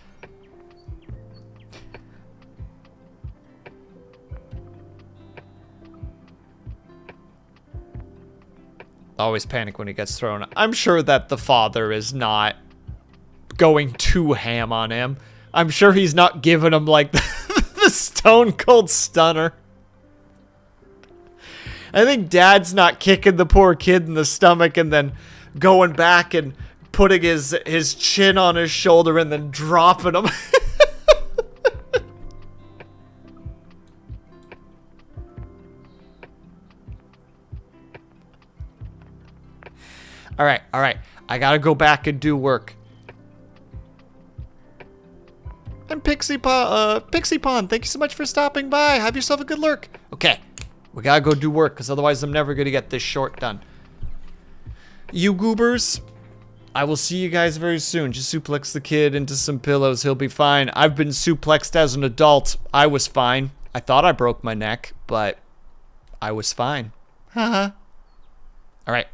Always panic when he gets thrown. I'm sure that the father is not going too ham on him. I'm sure he's not giving him, like, the stone cold stunner. I think dad's not kicking the poor kid in the stomach and then going back and putting his chin on his shoulder and then dropping him. All right. I gotta go back and do work. And Pixie Pond, thank you so much for stopping by. Have yourself a good lurk. Okay, we gotta go do work, because otherwise I'm never gonna get this short done. You goobers, I will see you guys very soon. Just suplex the kid into some pillows. He'll be fine. I've been suplexed as an adult. I was fine. I thought I broke my neck, but I was fine. Haha. All right.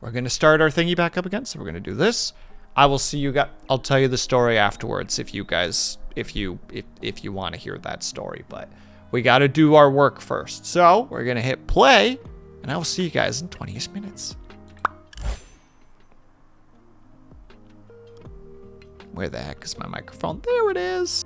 We're going to start our thingy back up again, so we're going to do this. I will see you guys. I'll tell you the story afterwards if you guys, if you want to hear that story, but we got to do our work first. So we're going to hit play, and I will see you guys in 20-ish minutes. Where the heck is my microphone? There it is.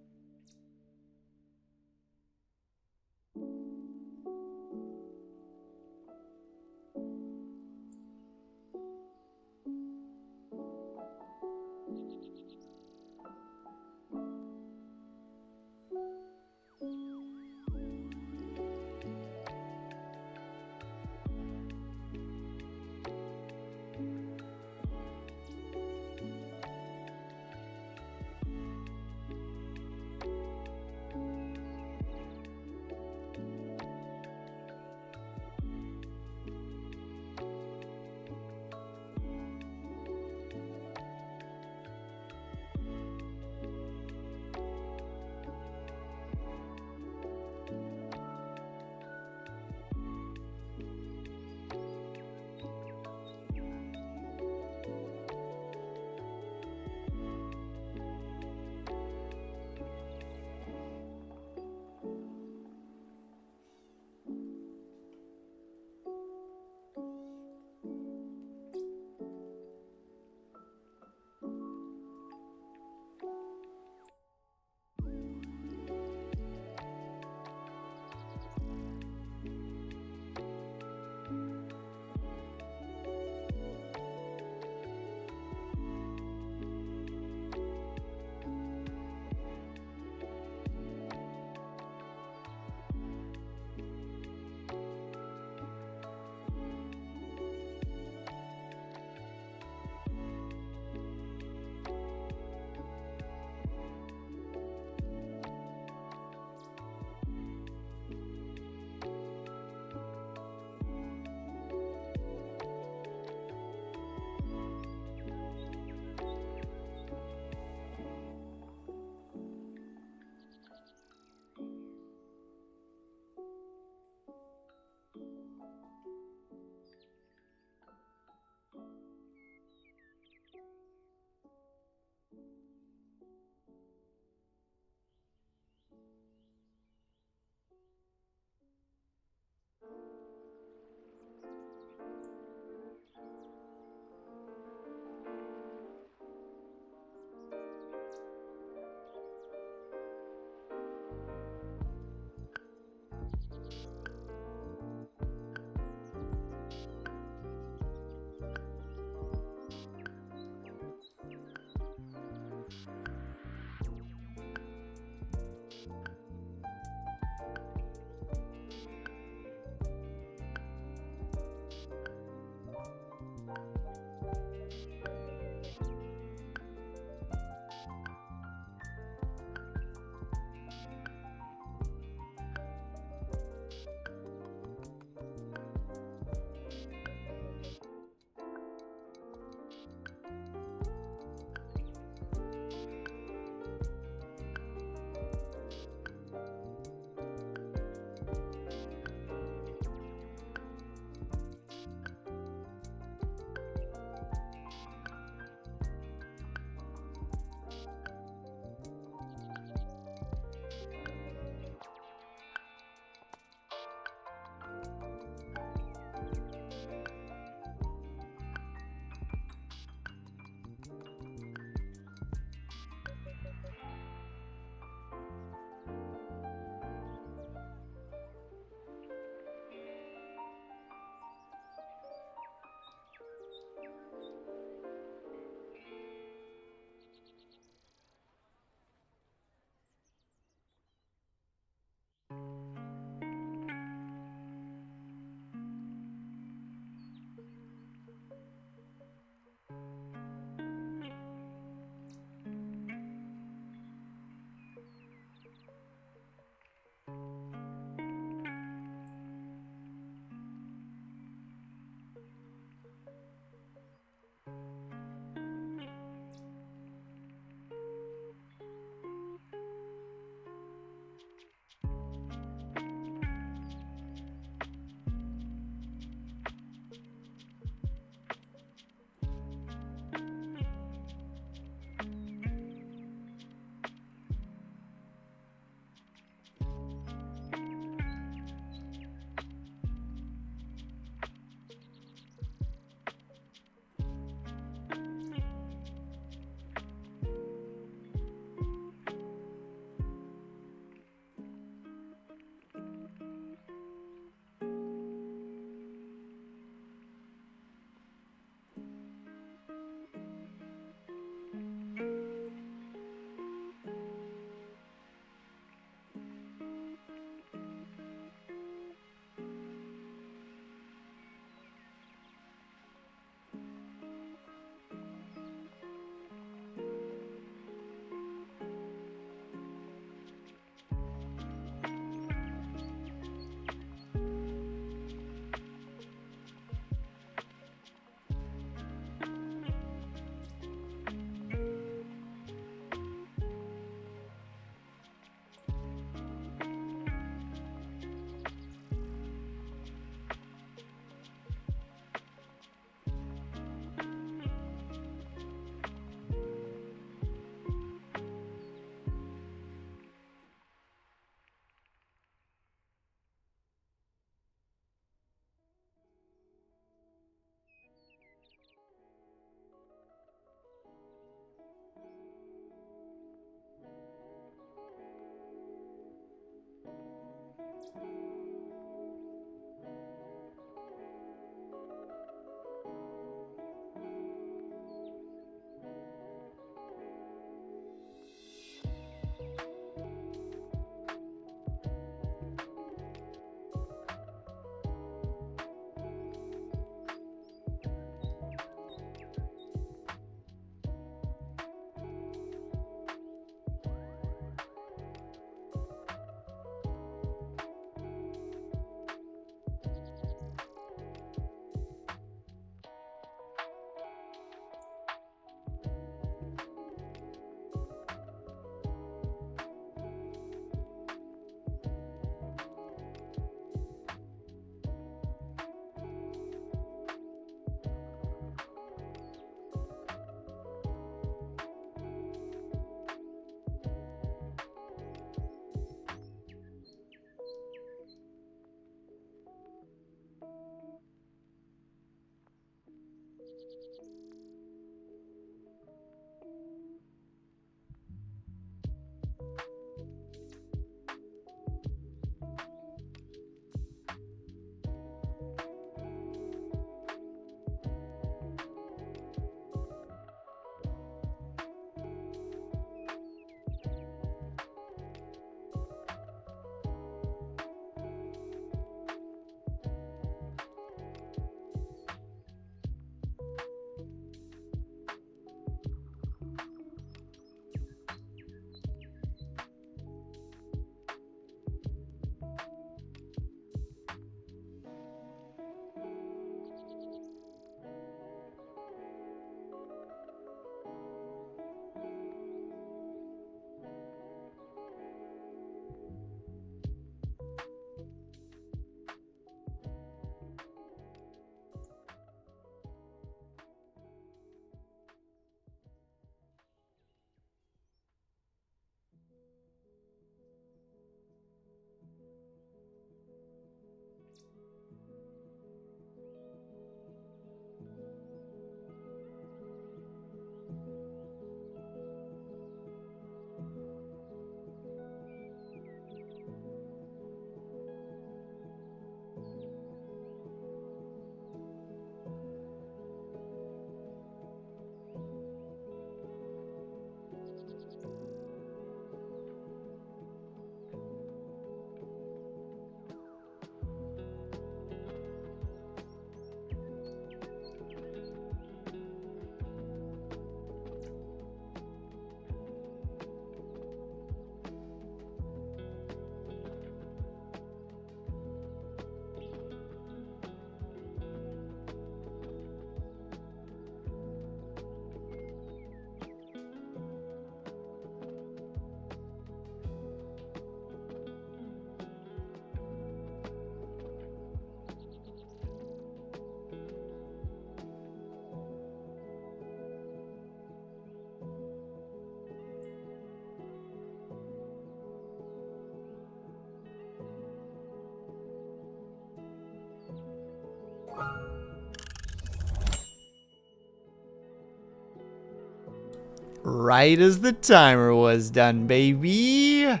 Right as the timer was done, baby.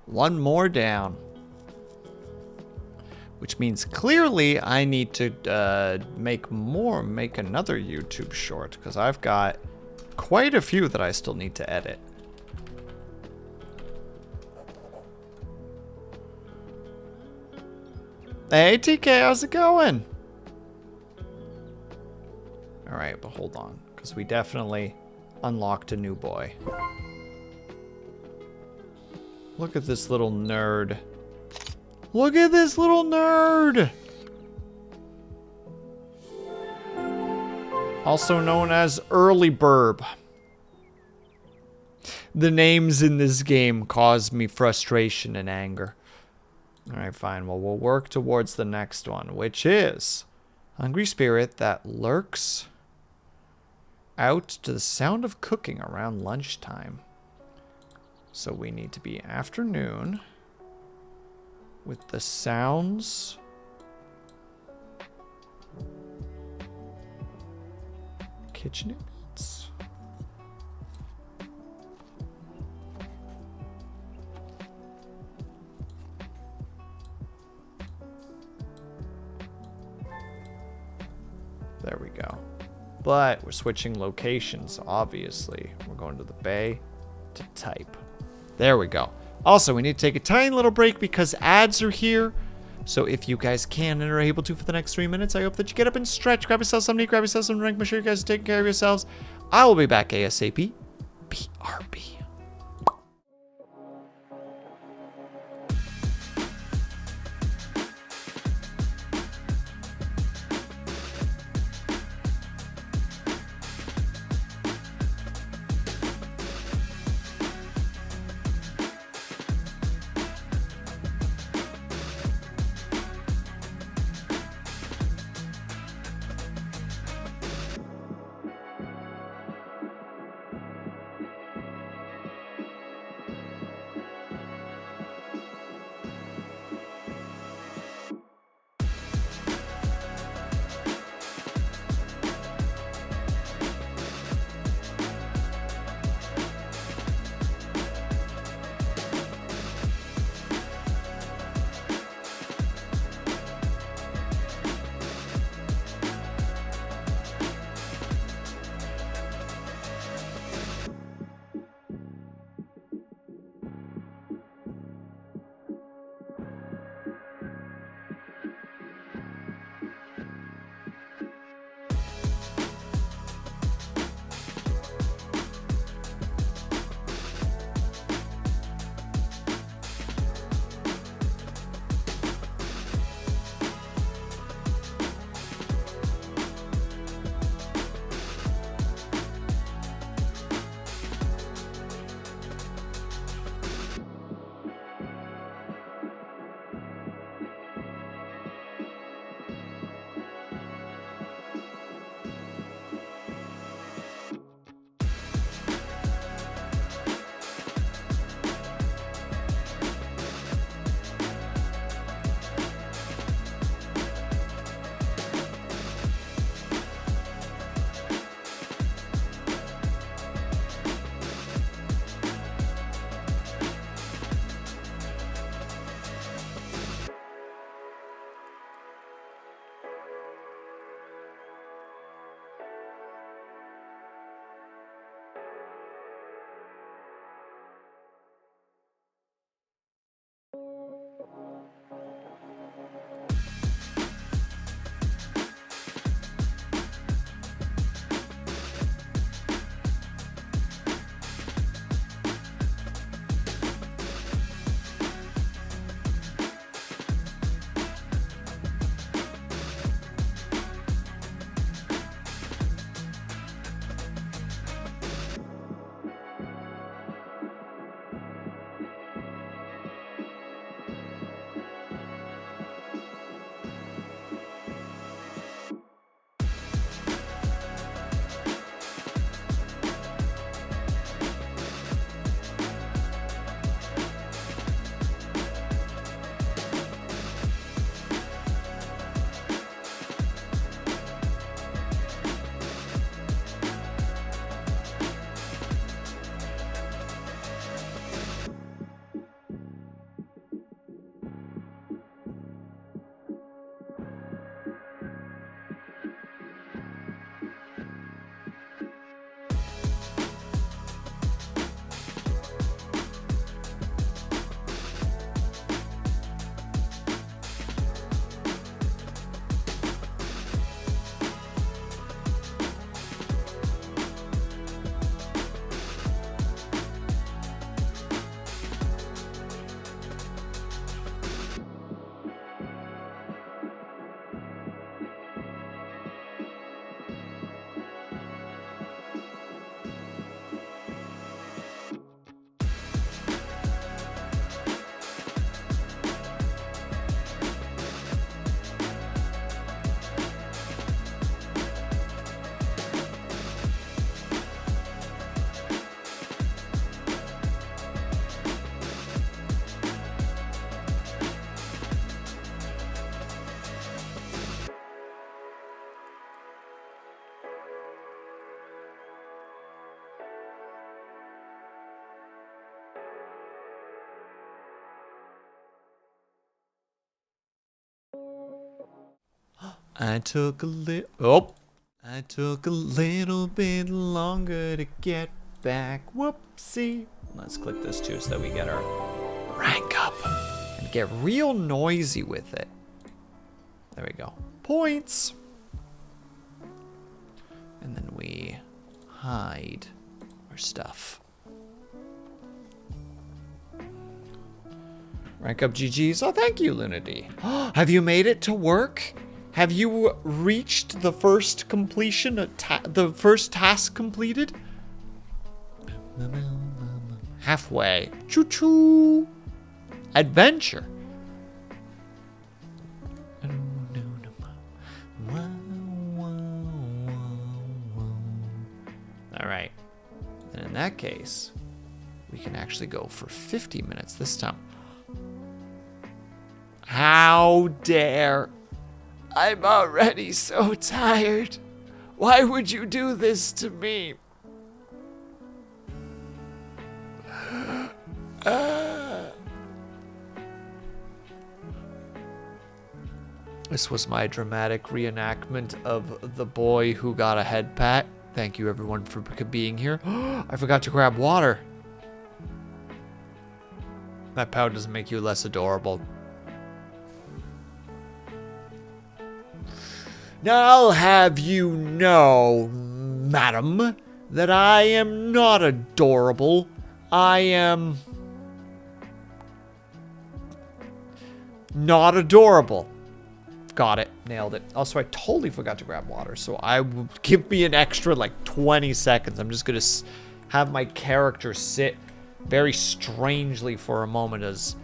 One more down. Which means clearly I need to make another YouTube short, because I've got quite a few that I still need to edit. Hey TK, how's it going? Alright, but hold on, because we definitely unlocked a new boy. Look at this little nerd. Look at this little nerd! Also known as Early Burb. The names in this game cause me frustration and anger. Alright, fine. Well, we'll work towards the next one, which is Hungry Spirit that lurks out to the sound of cooking around lunchtime. So we need to be afternoon with the sounds kitchen units. There we go. But we're switching locations, obviously. We're going to the bay to type. There we go. Also, we need to take a tiny little break because ads are here. So if you guys can and are able to for the next 3 minutes, I hope that you get up and stretch, grab yourself something, grab yourself some drink, make sure you guys are taking care of yourselves. I will be back ASAP. BRB. I took a little bit longer to get back. Whoopsie. Let's click this too so that we get our rank up and get real noisy with it. There we go. Points. And then we hide our stuff. Rank up GG's. Oh, thank you, Lunity. Have you made it to work? Have you reached the first completion, the first task completed? Halfway. Choo-choo. Adventure. All right. And in that case, we can actually go for 50 minutes this time. How dare. I'm already so tired. Why would you do this to me? This was my dramatic reenactment of the boy who got a head pat. Thank you everyone for being here. I forgot to grab water. That pout doesn't make you less adorable. Now I'll have you know, madam, that I am not adorable. I am not adorable. Got it. Nailed it. Also, I totally forgot to grab water, so I will give me an extra like 20 seconds. I'm just going to have my character sit very strangely for a moment as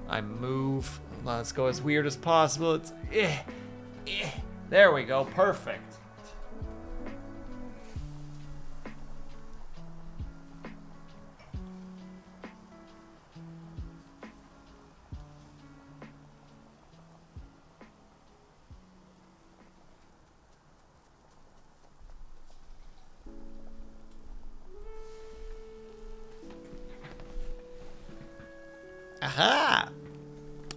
I move. Let's go as weird as possible. It's There we go. Perfect. Aha!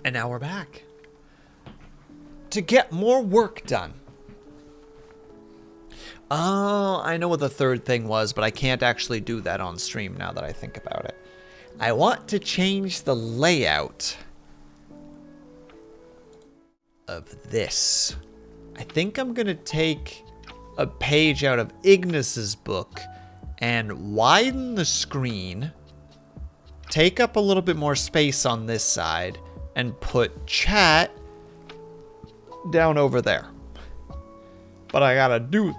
And now we're back. To get more work done. Oh, I know what the third thing was, but I can't actually do that on stream now that I think about it. I want to change the layout of this. I think I'm going to take a page out of Ignis's book and widen the screen, take up a little bit more space on this side, and put chat down over there. But I gotta do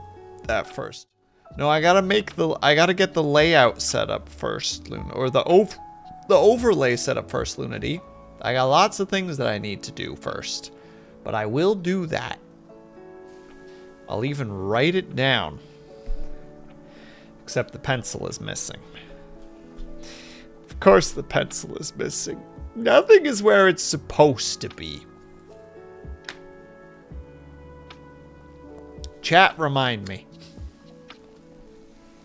that first. No, I gotta get the layout set up first, Luna, or the overlay set up first, Lunity. I got lots of things that I need to do first, but I will do that. I'll even write it down. Except the pencil is missing. Of course the pencil is missing. Nothing is where it's supposed to be. Chat, remind me.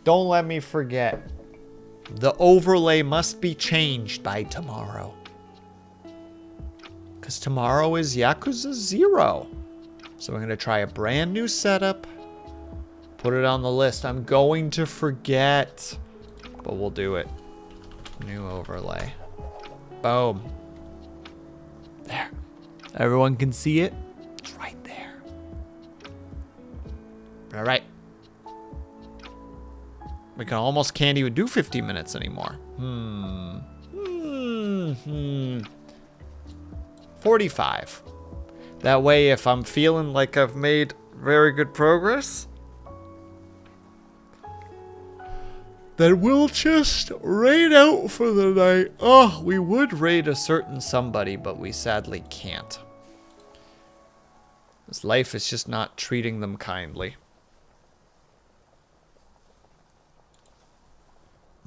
Don't let me forget. The overlay must be changed by tomorrow. Because tomorrow is Yakuza 0. So we're going to try a brand new setup. Put it on the list. I'm going to forget. But we'll do it. New overlay. Boom. There. Everyone can see it? It's right there. All right. We can't even do 50 minutes anymore. 45. That way, if I'm feeling like I've made very good progress, then we'll just raid out for the night. Oh, we would raid a certain somebody, but we sadly can't. This life is just not treating them kindly.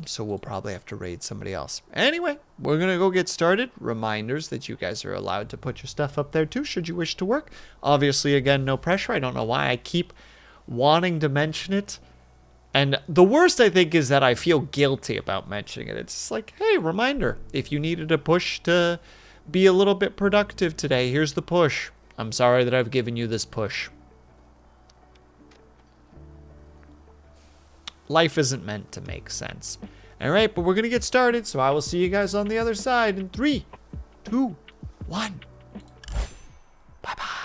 So we'll probably have to raid somebody else. Anyway, we're going to go get started. Reminders that you guys are allowed to put your stuff up there too, should you wish to work. Obviously, again, no pressure. I don't know why I keep wanting to mention it. And the worst, I think, is that I feel guilty about mentioning it. It's just like, hey, reminder. If you needed a push to be a little bit productive today, here's the push. I'm sorry that I've given you this push. life isn't meant to make sense. All right, but we're going to get started, so I will see you guys on the other side in 3, 2, 1. Bye-bye.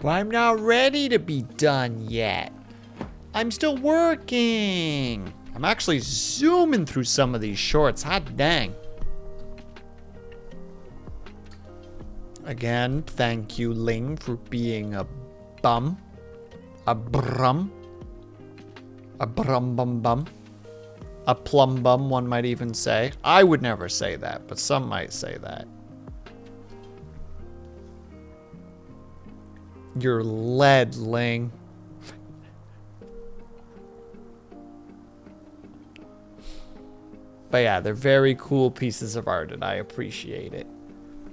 But I'm not ready to be done yet. I'm still working. I'm actually zooming through some of these shorts. Hot dang. Again, thank you, Ling, for being a bum. A brum. A brum bum bum. A plum bum, one might even say. I would never say that, but some might say that. You're lead, Ling. But yeah, they're very cool pieces of art, and I appreciate it.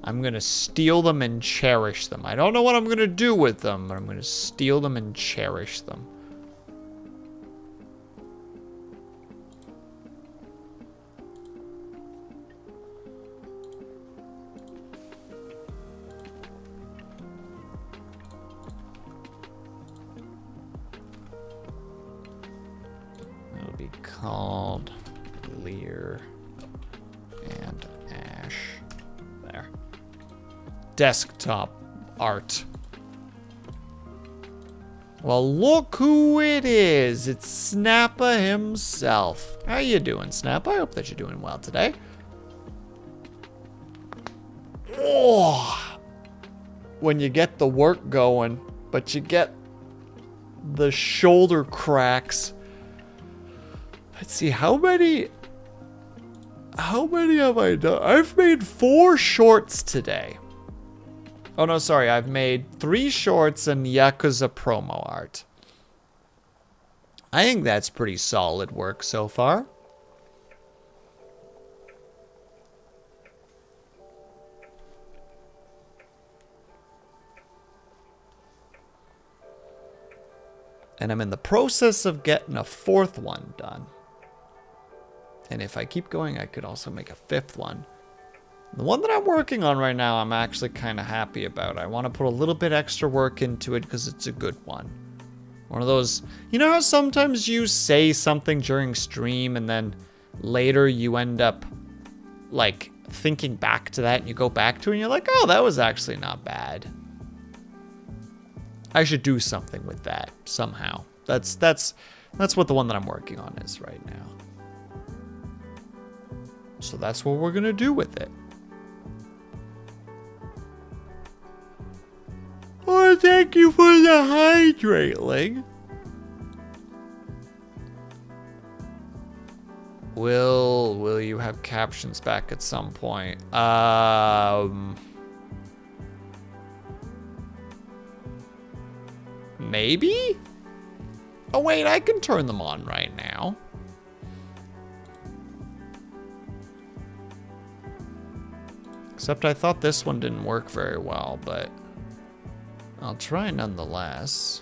I'm gonna steal them and cherish them. I don't know what I'm gonna do with them, but I'm gonna steal them and cherish them. It'll be called Lear and Ash. There. Desktop art. Well, look who it is. It's Snappa himself. How you doing, Snappa? I hope that you're doing well today. Oh, when you get the work going, but you get the shoulder cracks. Let's see, how many have I done? I've made 4 shorts today. Oh no, sorry, I've made 3 shorts and Yakuza promo art. I think that's pretty solid work so far. And I'm in the process of getting a 4th one done. And if I keep going, I could also make a 5th one. The one that I'm working on right now, I'm actually kind of happy about. I want to put a little bit extra work into it because it's a good one. One of those, you know how sometimes you say something during stream and then later you end up like thinking back to that and you go back to it and you're like, oh, that was actually not bad. I should do something with that somehow. That's what the one that I'm working on is right now. So that's what we're gonna do with it. Oh, thank you for the hydrate, Ling. Will you have captions back at some point? Maybe? Oh wait, I can turn them on right now. Except I thought this one didn't work very well, but I'll try nonetheless.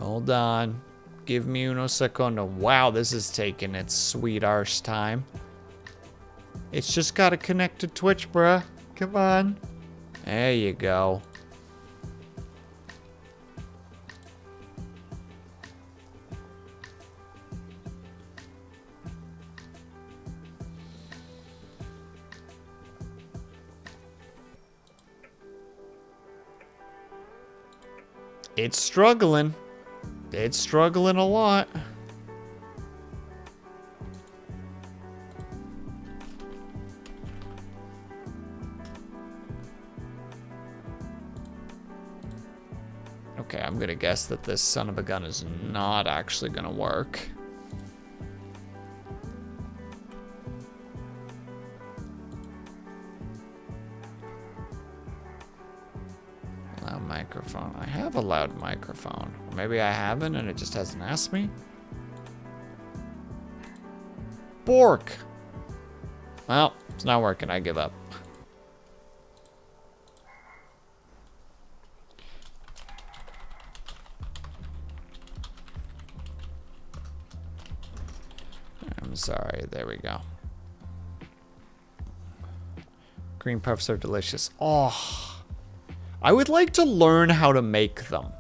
Hold on. Give me uno secondo. Wow, this is taking its sweet arse time. It's just gotta connect to Twitch, bruh. Come on. There you go. It's struggling. It's struggling a lot. Okay, I'm gonna guess that this son of a gun is not actually gonna work. Loud microphone. I have a loud microphone. Or maybe I haven't and it just hasn't asked me. Bork. Well, it's not working. I give up. I'm sorry. There we go. Green puffs are delicious. Oh, I would like to learn how to make them.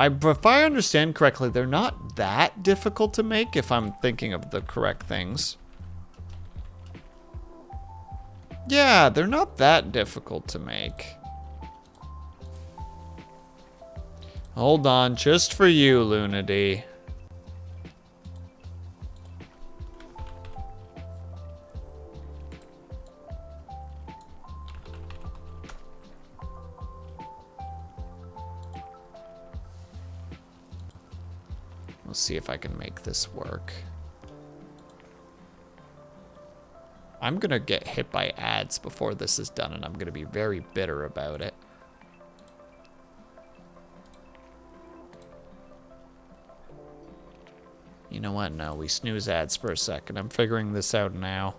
if I understand correctly, they're not that difficult to make if I'm thinking of the correct things. Yeah, they're not that difficult to make. Hold on, just for you, Lunady. We'll see if I can make this work. I'm gonna get hit by ads before this is done, and I'm gonna be very bitter about it. You know what? No, we snooze ads for a second. I'm figuring this out now.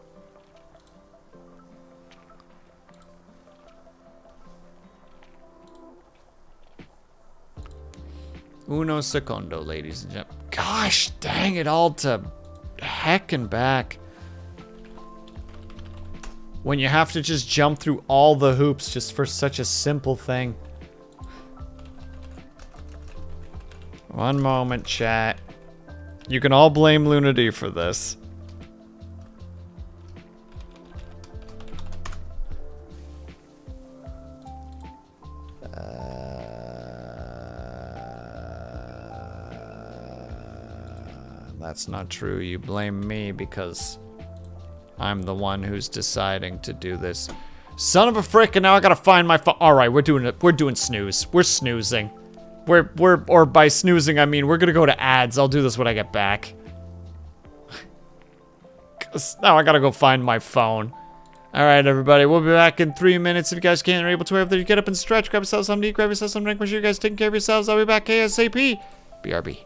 Uno secondo, ladies and gentlemen. Gosh dang it all to heck and back. When you have to just jump through all the hoops just for such a simple thing. One moment, chat. You can all blame Lunady for this. That's not true. You blame me because I'm the one who's deciding to do this. Son of a frick, and now I gotta find my phone. All right, we're doing snooze. We're snoozing. Or by snoozing, I mean, we're gonna go to ads. I'll do this when I get back. 'Cause now I gotta go find my phone. All right, everybody, we'll be back in 3 minutes. If you guys can't or able to, wherever you get up and stretch, grab yourself something to eat, grab yourself something to drink. Make sure you guys taking care of yourselves. I'll be back ASAP. BRB.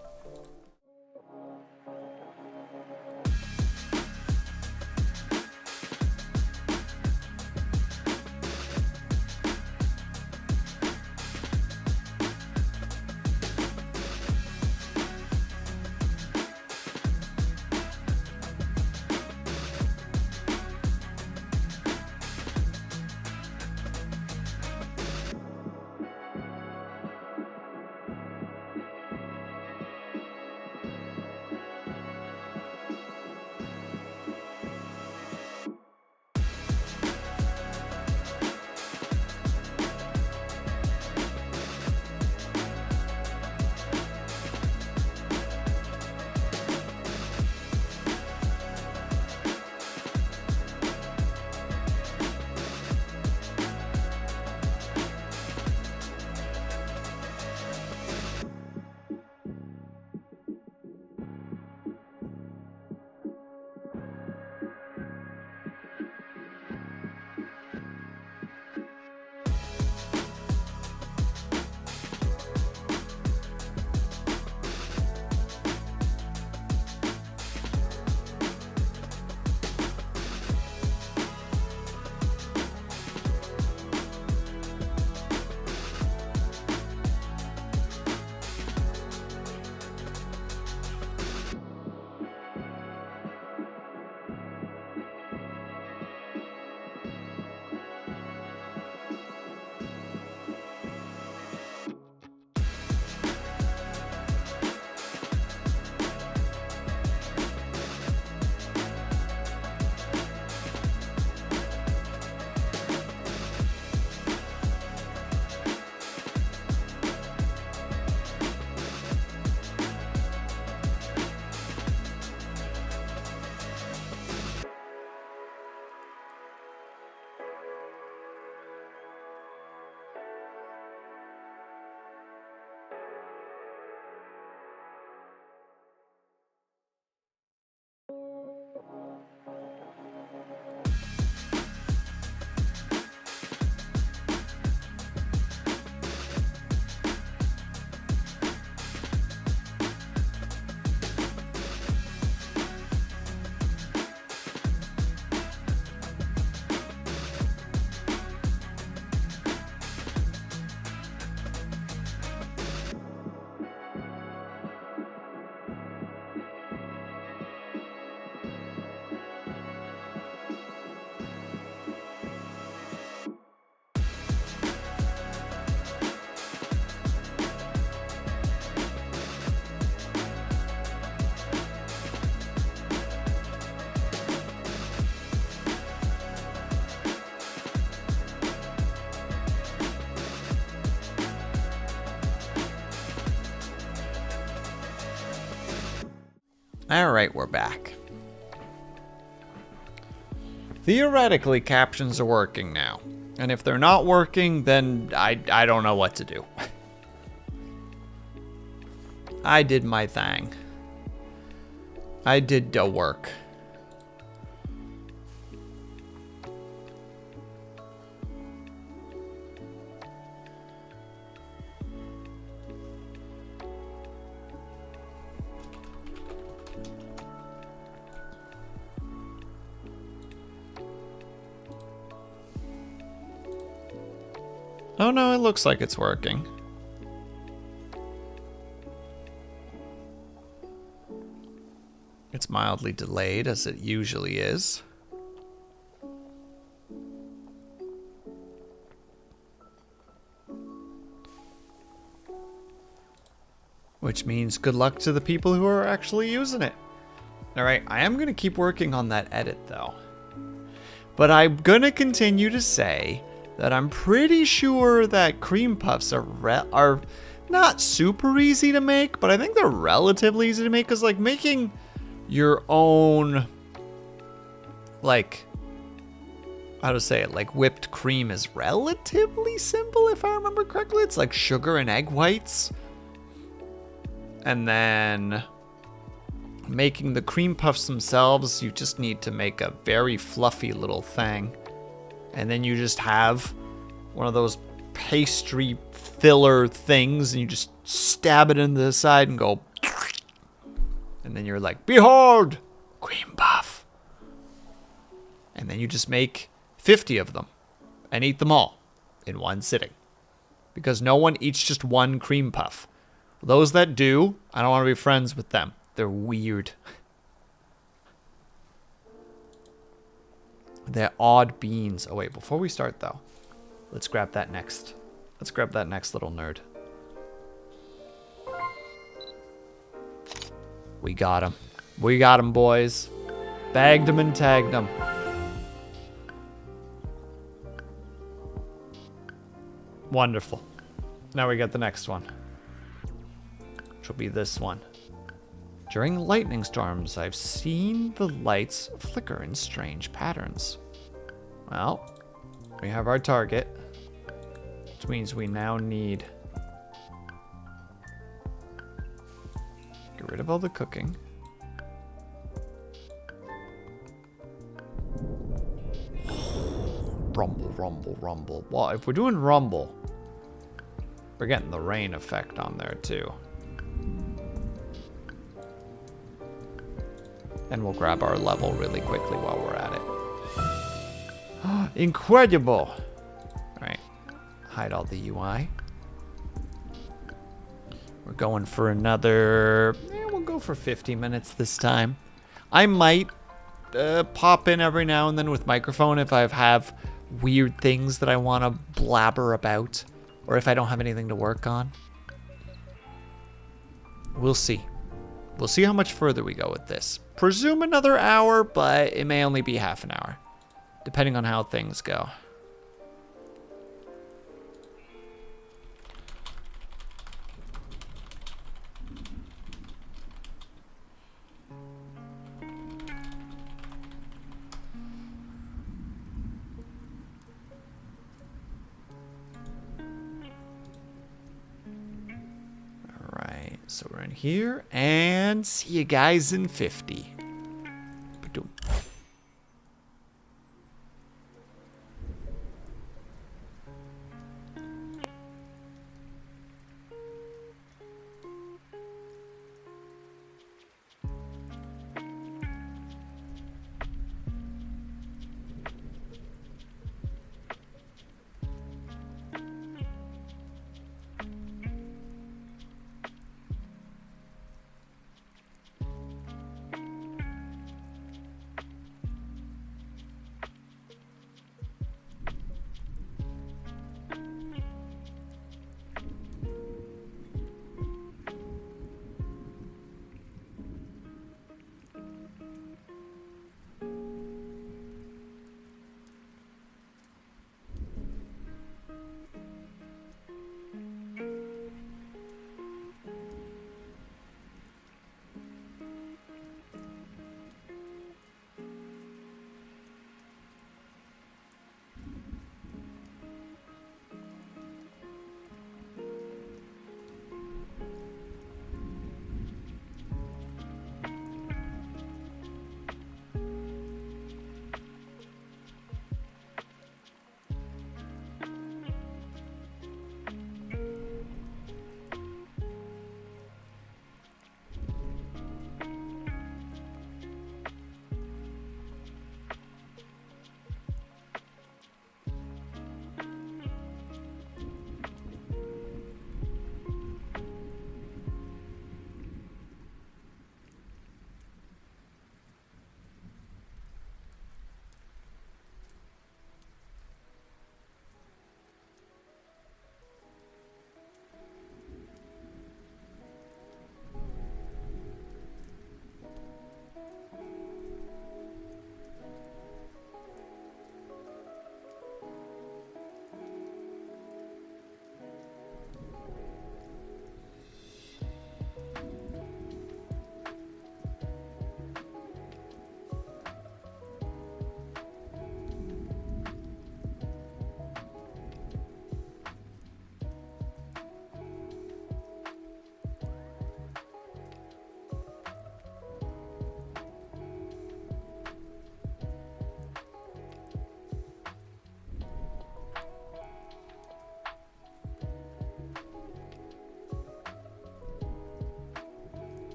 Alright, we're back. Theoretically, captions are working now. And if they're not working, then I don't know what to do. I did my thing. I did the work. Oh no, it looks like it's working. It's mildly delayed, as it usually is. Which means good luck to the people who are actually using it. Alright, I am going to keep working on that edit though. But I'm going to continue to say that I'm pretty sure that cream puffs are not super easy to make, but I think they're relatively easy to make, because like making your own, like, how to say it, like whipped cream is relatively simple if I remember correctly. It's like sugar and egg whites. And then making the cream puffs themselves, you just need to make a very fluffy little thing. And then you just have one of those pastry filler things, and you just stab it into the side and go. And then you're like, behold, cream puff. And then you just make 50 of them and eat them all in one sitting. Because no one eats just one cream puff. Those that do, I don't want to be friends with them. They're weird. They're odd beans. Oh wait, before we start though, let's grab that next. Let's grab that next little nerd. We got him. We got him, boys. Bagged him and tagged him. Wonderful. Now we got the next one, which will be this one. During lightning storms, I've seen the lights flicker in strange patterns. Well, we have our target, which means we now need get rid of all the cooking. Rumble, rumble, rumble. Well, if we're doing rumble, we're getting the rain effect on there too. And we'll grab our level really quickly while we're at it. Incredible! Alright, hide all the UI. We're going for another, we'll go for 50 minutes this time. I might pop in every now and then with microphone if I have weird things that I want to blabber about, or if I don't have anything to work on. We'll see. We'll see how much further we go with this. Presume another hour, but it may only be half an hour, depending on how things go. So we're in here, and see you guys in 50. Ba-doom.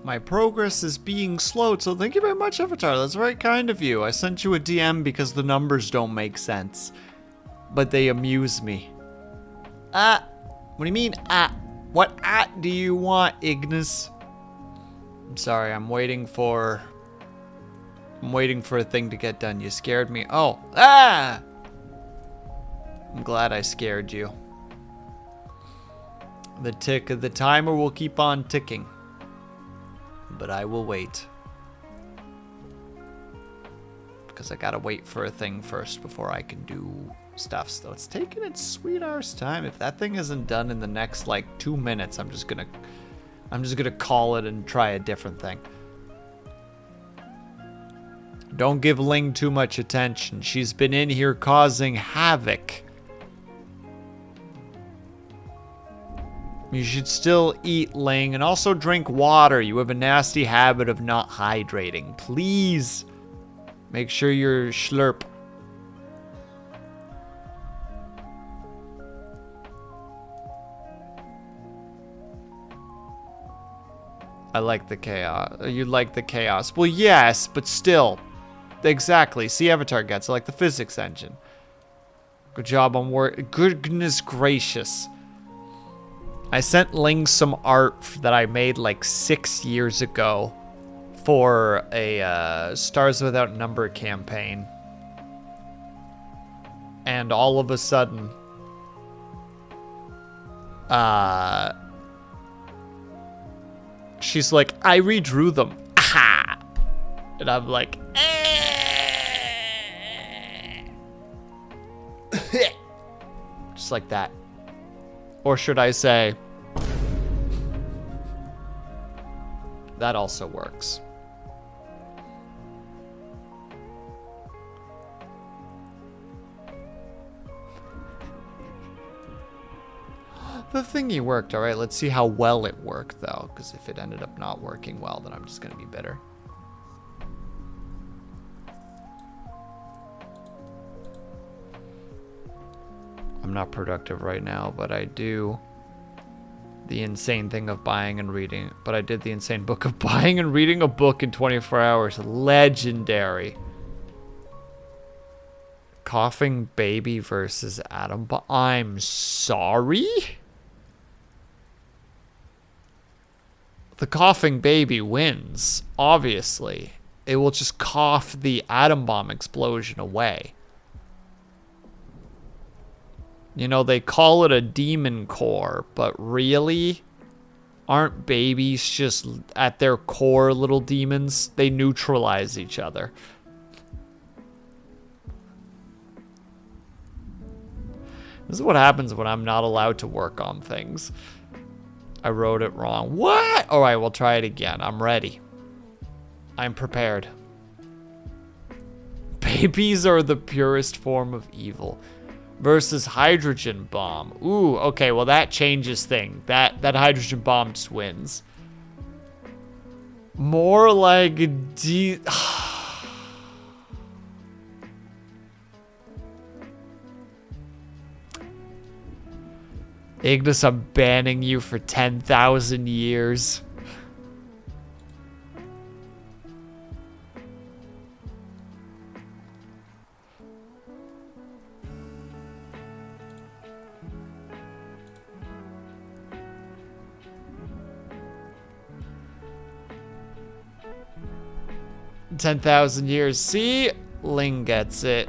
my progress is being slowed. So thank you very much, Avatar. That's very kind of you. I sent you a DM because the numbers don't make sense, but they amuse me. What do you mean, What do you want, Ignis? I'm sorry, I'm waiting for a thing to get done. You scared me. Oh, I'm glad I scared you. The timer will keep on ticking, but I will wait. Because I gotta wait for a thing first before I can do stuff. So it's taking its sweet arse time. If that thing isn't done in the next like 2 minutes, I'm just gonna call it and try a different thing. Don't give Ling too much attention. She's been in here causing havoc. You should still eat, Ling, and also drink water. You have a nasty habit of not hydrating. Please make sure you're slurp. I like the chaos. You like the chaos. Well, yes, but still. Exactly. See, Avatar gets it, like the physics engine. Good job on work. Goodness gracious. I sent Ling some art that I made like 6 years ago for a Stars Without Number campaign. And all of a sudden, she's like, I redrew them. Aha! And I'm like, just like that. Or should I say, that also works. The thingy worked, all right. Let's see how well it worked, though, because if it ended up not working well, then I'm just going to be bitter. I'm not productive right now, but I do the insane thing of buying and reading. But I did the insane book of buying and reading a book in 24 hours. Legendary. Coughing baby versus atom bomb. I'm sorry? The coughing baby wins, obviously. It will just cough the atom bomb explosion away. You know, they call it a demon core, but really, aren't babies just at their core little demons? They neutralize each other. This is what happens when I'm not allowed to work on things. I wrote it wrong. What? All right, we'll try it again. I'm ready. I'm prepared. Babies are the purest form of evil. Versus hydrogen bomb. Ooh, okay, well that changes things. That hydrogen bomb just wins. More like Ignis, I'm banning you for 10,000 years. See? Ling gets it.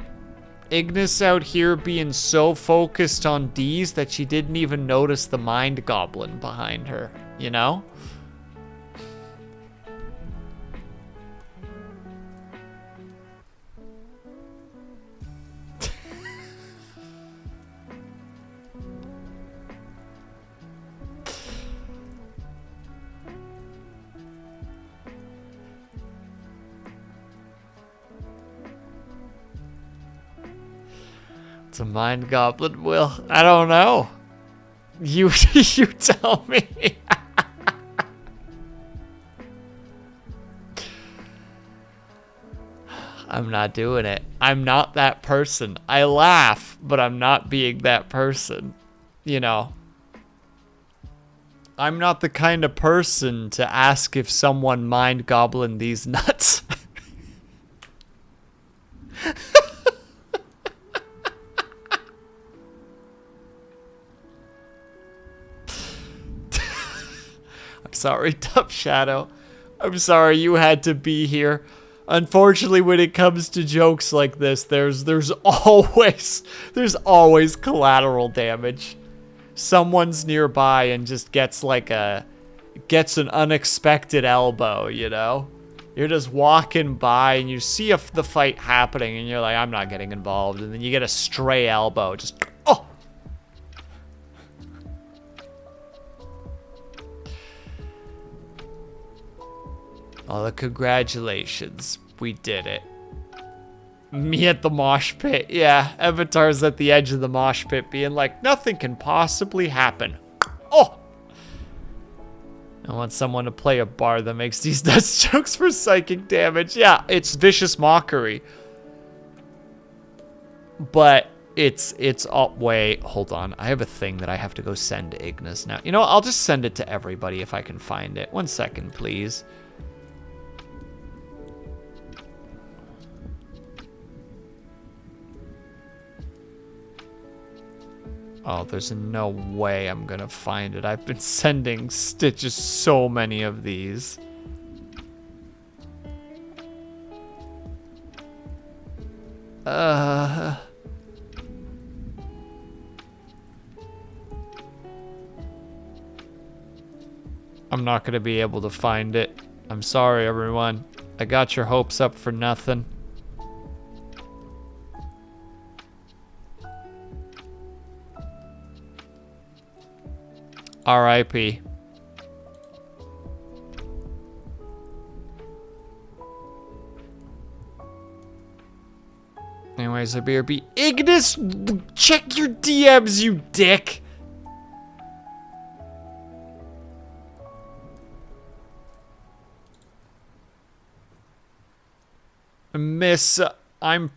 Ignis out here being so focused on D's that she didn't even notice the mind goblin behind her, you know? It's a mind goblin, Will. I don't know. You you tell me. I'm not doing it. I'm not that person. I laugh, but I'm not being that person. You know. I'm not the kind of person to ask if someone mind goblin these nuts. I'm sorry, Tough Shadow. I'm sorry you had to be here. Unfortunately, when it comes to jokes like this, there's always collateral damage. Someone's nearby and just gets an unexpected elbow, you know? You're just walking by and you see the fight happening and you're like, I'm not getting involved. And then you get a stray elbow, just, oh! Oh, congratulations. We did it. Me at the mosh pit. Yeah, Avatar's at the edge of the mosh pit being like, nothing can possibly happen. Oh! I want someone to play a bard that makes these nuts jokes for psychic damage. Yeah, it's vicious mockery. But it's all, wait, hold on. I have a thing that I have to go send to Ignis now. You know what? I'll just send it to everybody if I can find it. 1 second, please. Oh, there's no way I'm gonna find it. I've been sending Stitches so many of these. I'm not gonna be able to find it. I'm sorry, everyone. I got your hopes up for nothing. R.I.P. Anyways, I better be Ignis. Check your DMs, you dick. Miss, I'm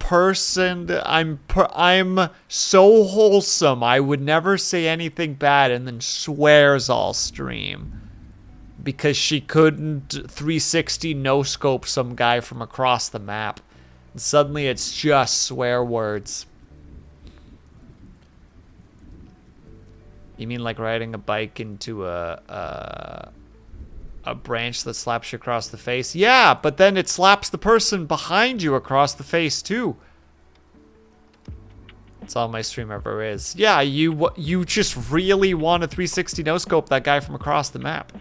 so wholesome. I would never say anything bad and then swears all stream. Because she couldn't 360 no-scope some guy from across the map. And suddenly it's just swear words. You mean like riding a bike into a branch that slaps you across the face? Yeah, but then it slaps the person behind you across the face too. That's all my stream ever is. Yeah, you just really want to 360 no-scope that guy from across the map.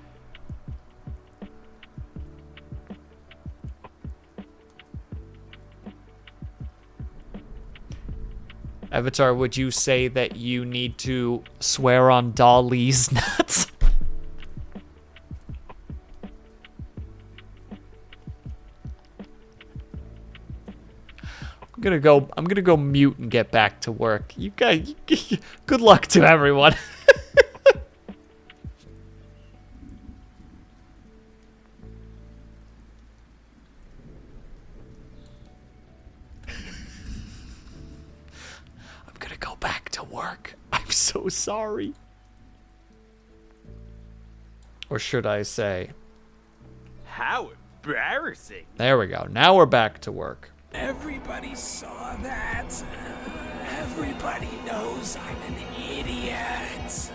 Avatar, would you say that you need to swear on Dali's nuts? I'm gonna go mute and get back to work. You guys, good luck to everyone. I'm gonna go back to work. I'm so sorry. Or should I say? How embarrassing. There we go. Now we're back to work. Everybody saw that. Everybody knows I'm an idiot.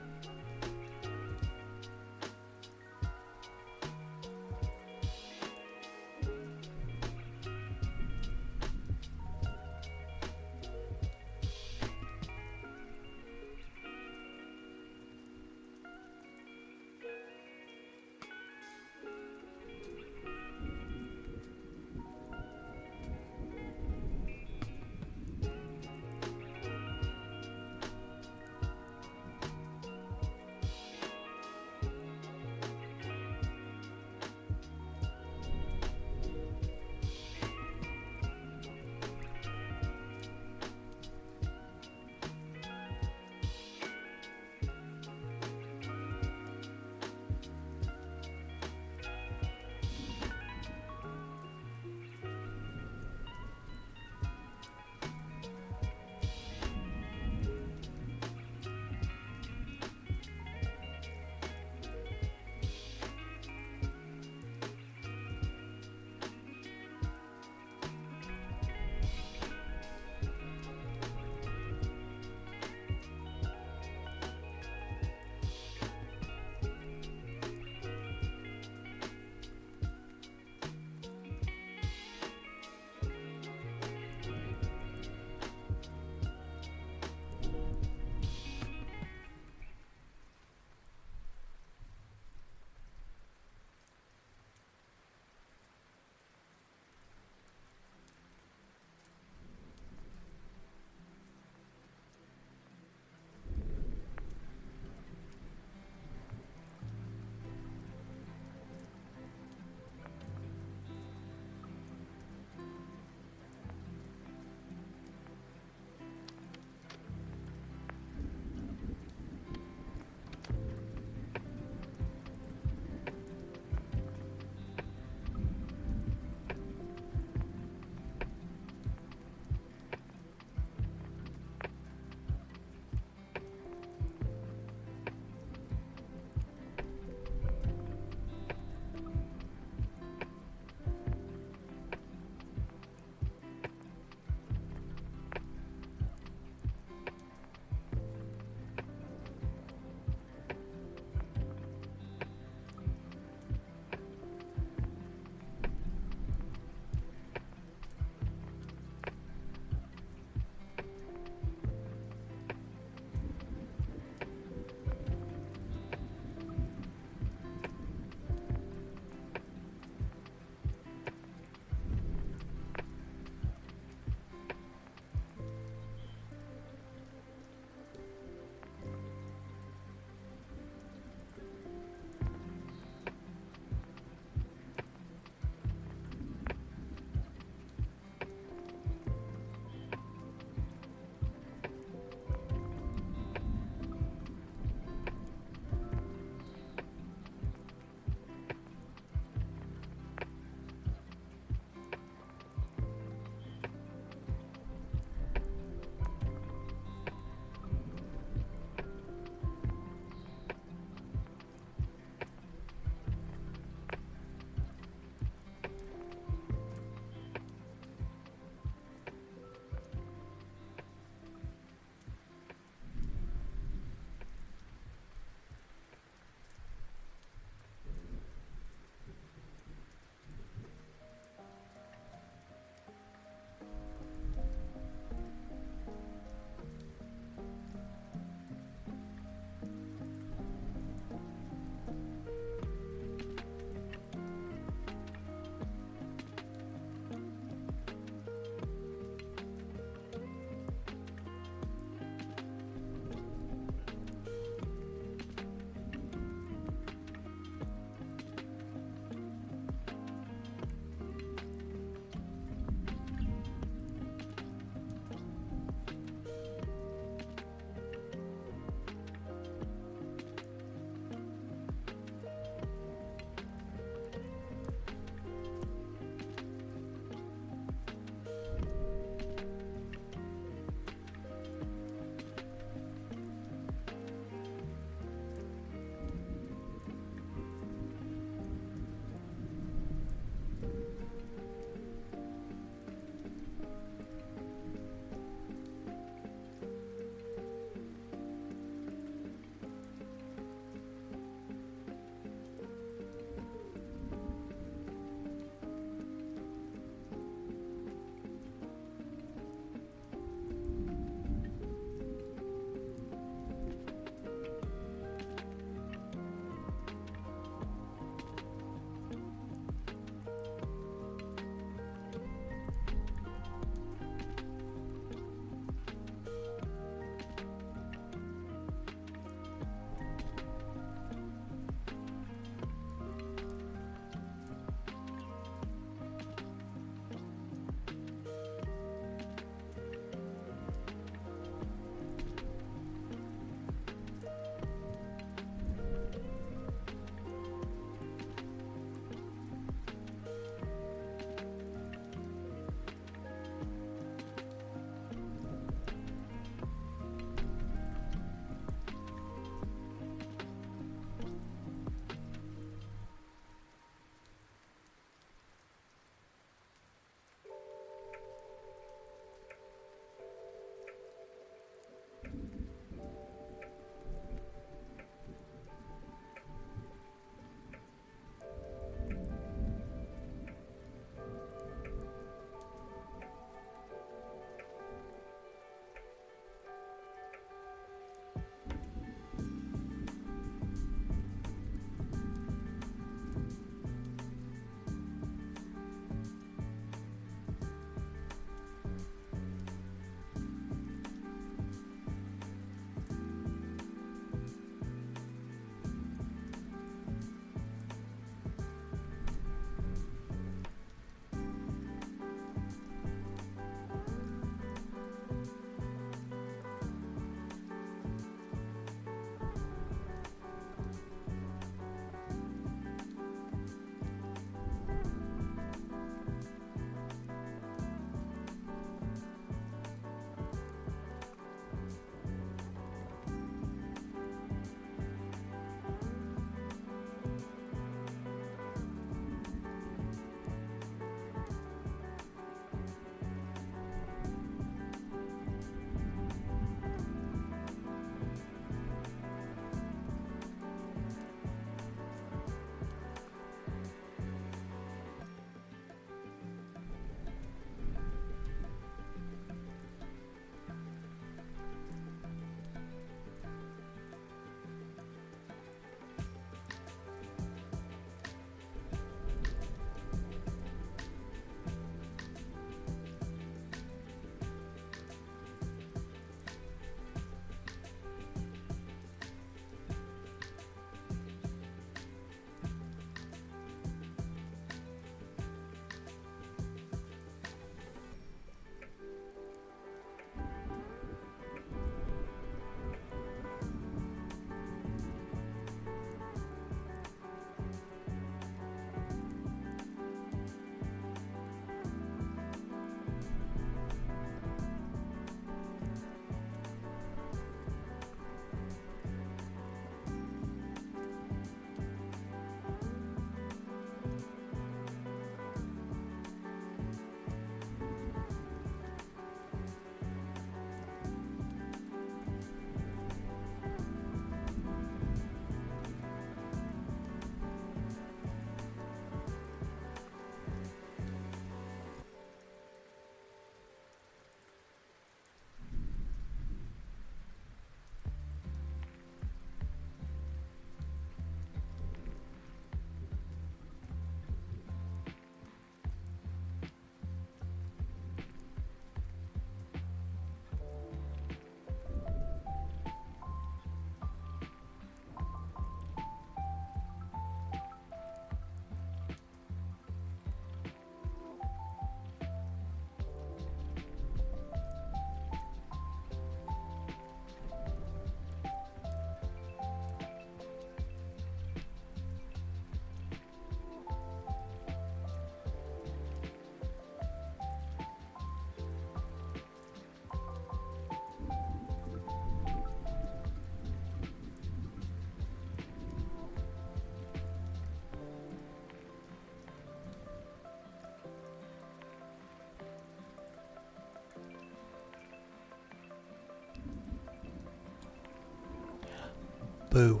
Boo.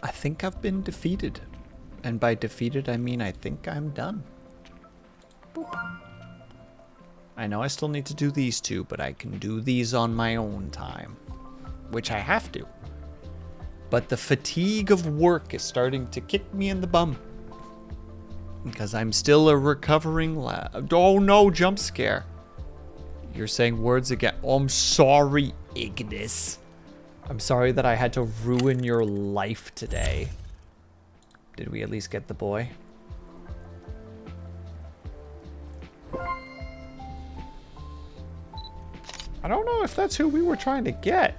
I think I've been defeated. And by defeated, I mean I think I'm done. Boop. I know I still need to do these two, but I can do these on my own time. Which I have to. But the fatigue of work is starting to kick me in the bum. Because I'm still a recovering lad. Oh no, jump scare. You're saying words again. Oh, I'm sorry, Ignis. I'm sorry that I had to ruin your life today. Did we at least get the boy? I don't know if that's who we were trying to get.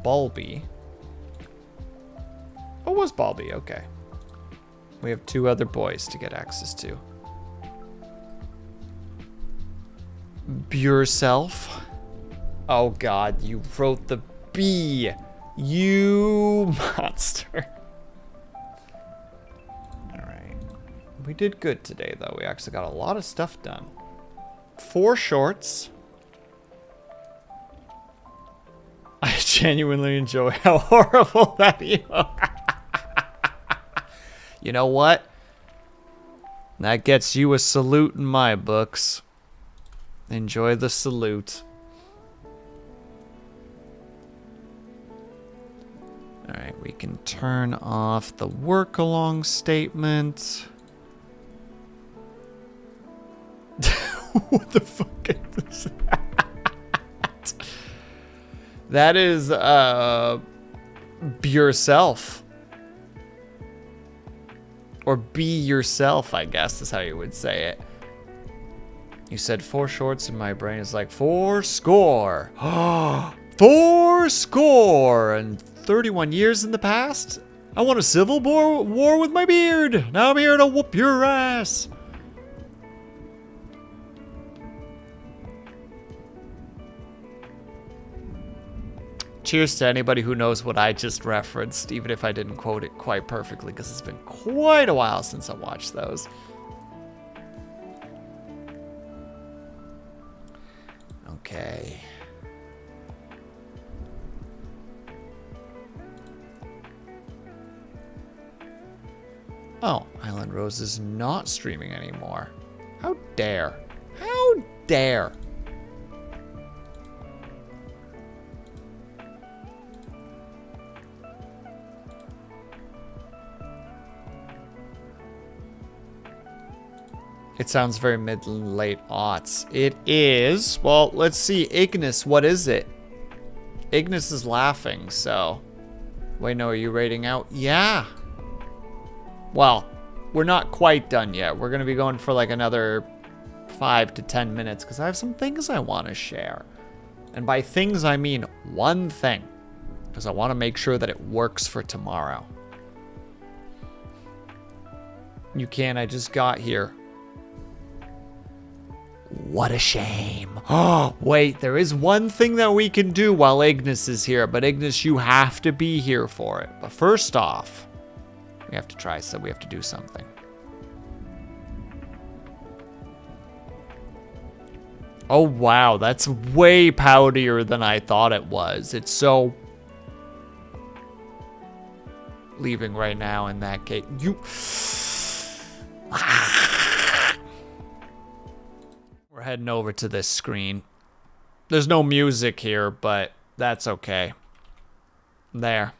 Bulby. Oh, it was Bulby, okay. We have 2 other boys to get access to. Yourself. Oh god, you wrote the B. You monster. Alright. We did good today, though. We actually got a lot of stuff done. 4 shorts. I genuinely enjoy how horrible that emo. You know what? That gets you a salute in my books. Enjoy the salute. Alright, we can turn off the Workalong statement. What the fuck is that? That is, be yourself. Or be yourself, I guess is how you would say it. You said 4 shorts and my brain is like 4 score. 4 score and 31 years in the past? I won a civil war with my beard. Now I'm here to whoop your ass. Cheers to anybody who knows what I just referenced, even if I didn't quote it quite perfectly, because it's been quite a while since I watched those. Okay. Oh, Island Rose is not streaming anymore. How dare? How dare? It sounds very mid and late aughts. It is. Well, let's see. Ignis, what is it? Ignis is laughing, so. Wait, no, are you rating out? Yeah. Well, we're not quite done yet. We're going to be going for like another 5 to 10 minutes because I have some things I want to share. And by things, I mean one thing. Because I want to make sure that it works for tomorrow. You can. I just got here. What a shame. Oh, wait, there is one thing that we can do while Ignis is here, but Ignis, you have to be here for it. But first off, we have to try, so we have to do something. Oh, wow, that's way powdier than I thought it was. It's so... Leaving right now in that case. You... We're heading over to this screen. There's no music here, but that's okay. There.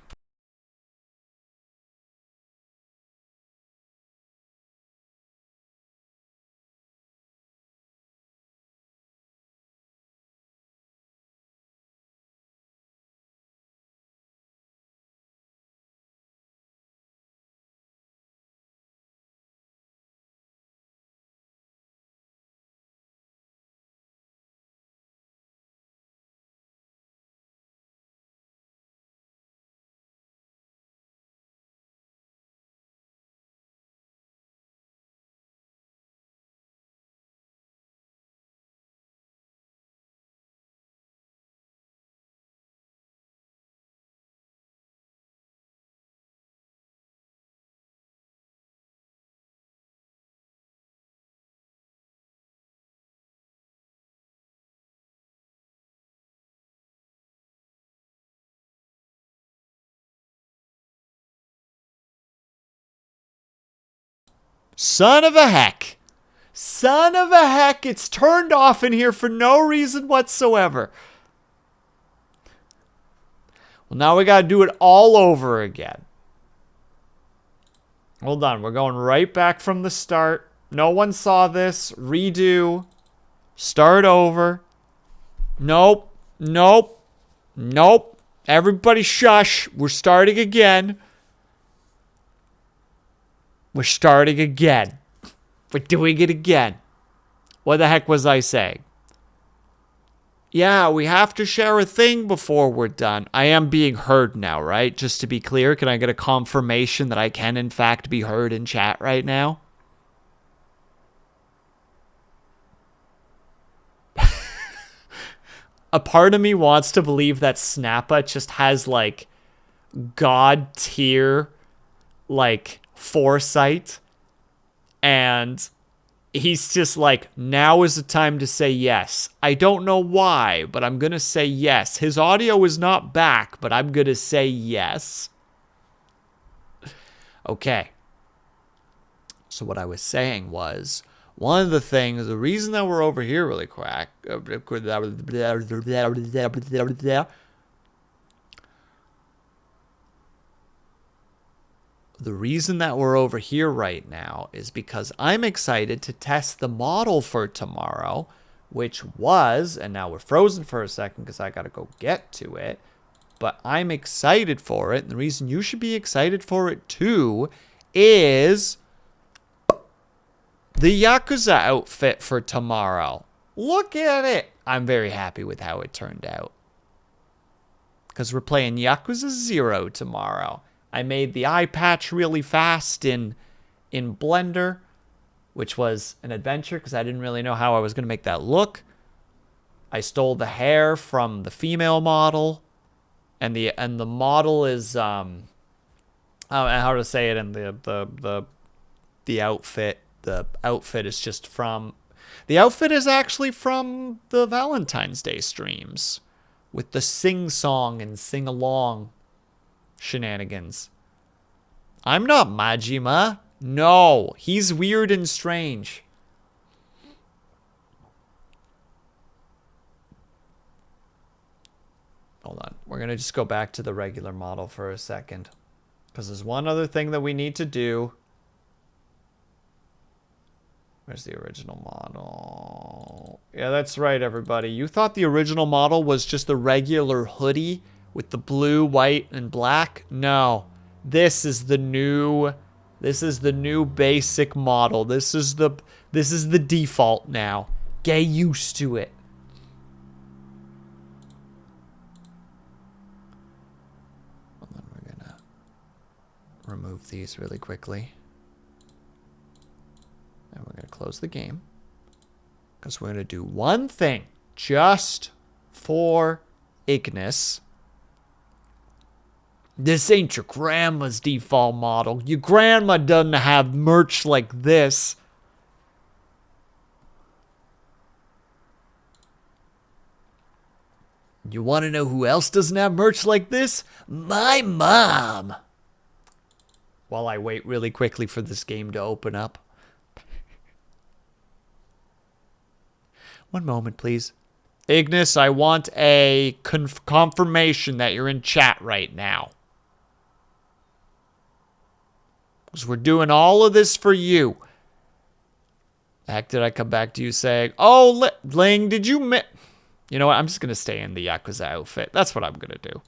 Son of a heck. Son of a heck. It's turned off in here for no reason whatsoever. Well, now we got to do it all over again. Hold on. We're going right back from the start. No one saw this. Redo. Start over. Nope. Nope. Nope. Everybody shush. We're starting again. We're starting again. We're doing it again. What the heck was I saying? Yeah, we have to share a thing before we're done. I am being heard now, right? Just to be clear, can I get a confirmation that I can in fact be heard in chat right now? A part of me wants to believe that Snappa just has like god tier like foresight, and he's just like, now is the time to say yes. I don't know why, but I'm going to say yes. His audio is not back, but I'm going to say yes. Okay. So what I was saying was, one of the things, the reason that we're over here really quick, the reason that we're over here right now is because I'm excited to test the model for tomorrow, which was, and now we're frozen for a second because I got to go get to it, but I'm excited for it. And the reason you should be excited for it too is the Yakuza outfit for tomorrow. Look at it. I'm very happy with how it turned out, because we're playing Yakuza 0 tomorrow. I made the eye patch really fast in Blender, which was an adventure because I didn't really know how I was going to make that look. I stole the hair from the female model, and the model is how to say it in the outfit. The outfit is just from, the outfit is actually from the Valentine's Day streams with the sing song and sing along shenanigans. I'm not Majima. No, he's weird and strange. Hold on. We're going to just go back to the regular model for a second, because there's one other thing that we need to do. Where's the original model? Yeah, that's right, everybody. You thought the original model was just the regular hoodie with the blue, white, and black? No. This is the new basic model. This is the default now. Get used to it. Hold on, we're gonna remove these really quickly. And we're gonna close the game, because we're gonna do one thing just for Ignis. This ain't your grandma's default model. Your grandma doesn't have merch like this. You want to know who else doesn't have merch like this? My mom. While I wait really quickly for this game to open up. One moment, please. Ignis, I want a confirmation that you're in chat right now. Because we're doing all of this for you. The heck did I come back to you saying, oh, Ling, did you You know what? I'm just going to stay in the Yakuza outfit. That's what I'm going to do.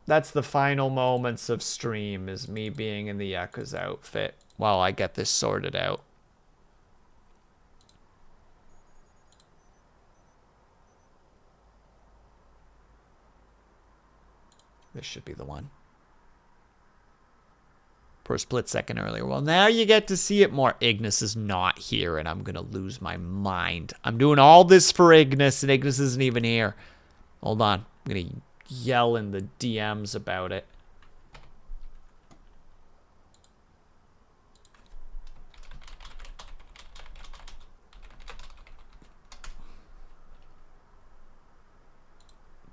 That's the final moments of stream, is me being in the Yakuza outfit while I get this sorted out. This should be the one. For a split second earlier. Well, now you get to see it more. Ignis is not here, and I'm going to lose my mind. I'm doing all this for Ignis, and Ignis isn't even here. Hold on. I'm going to yell in the DMs about it.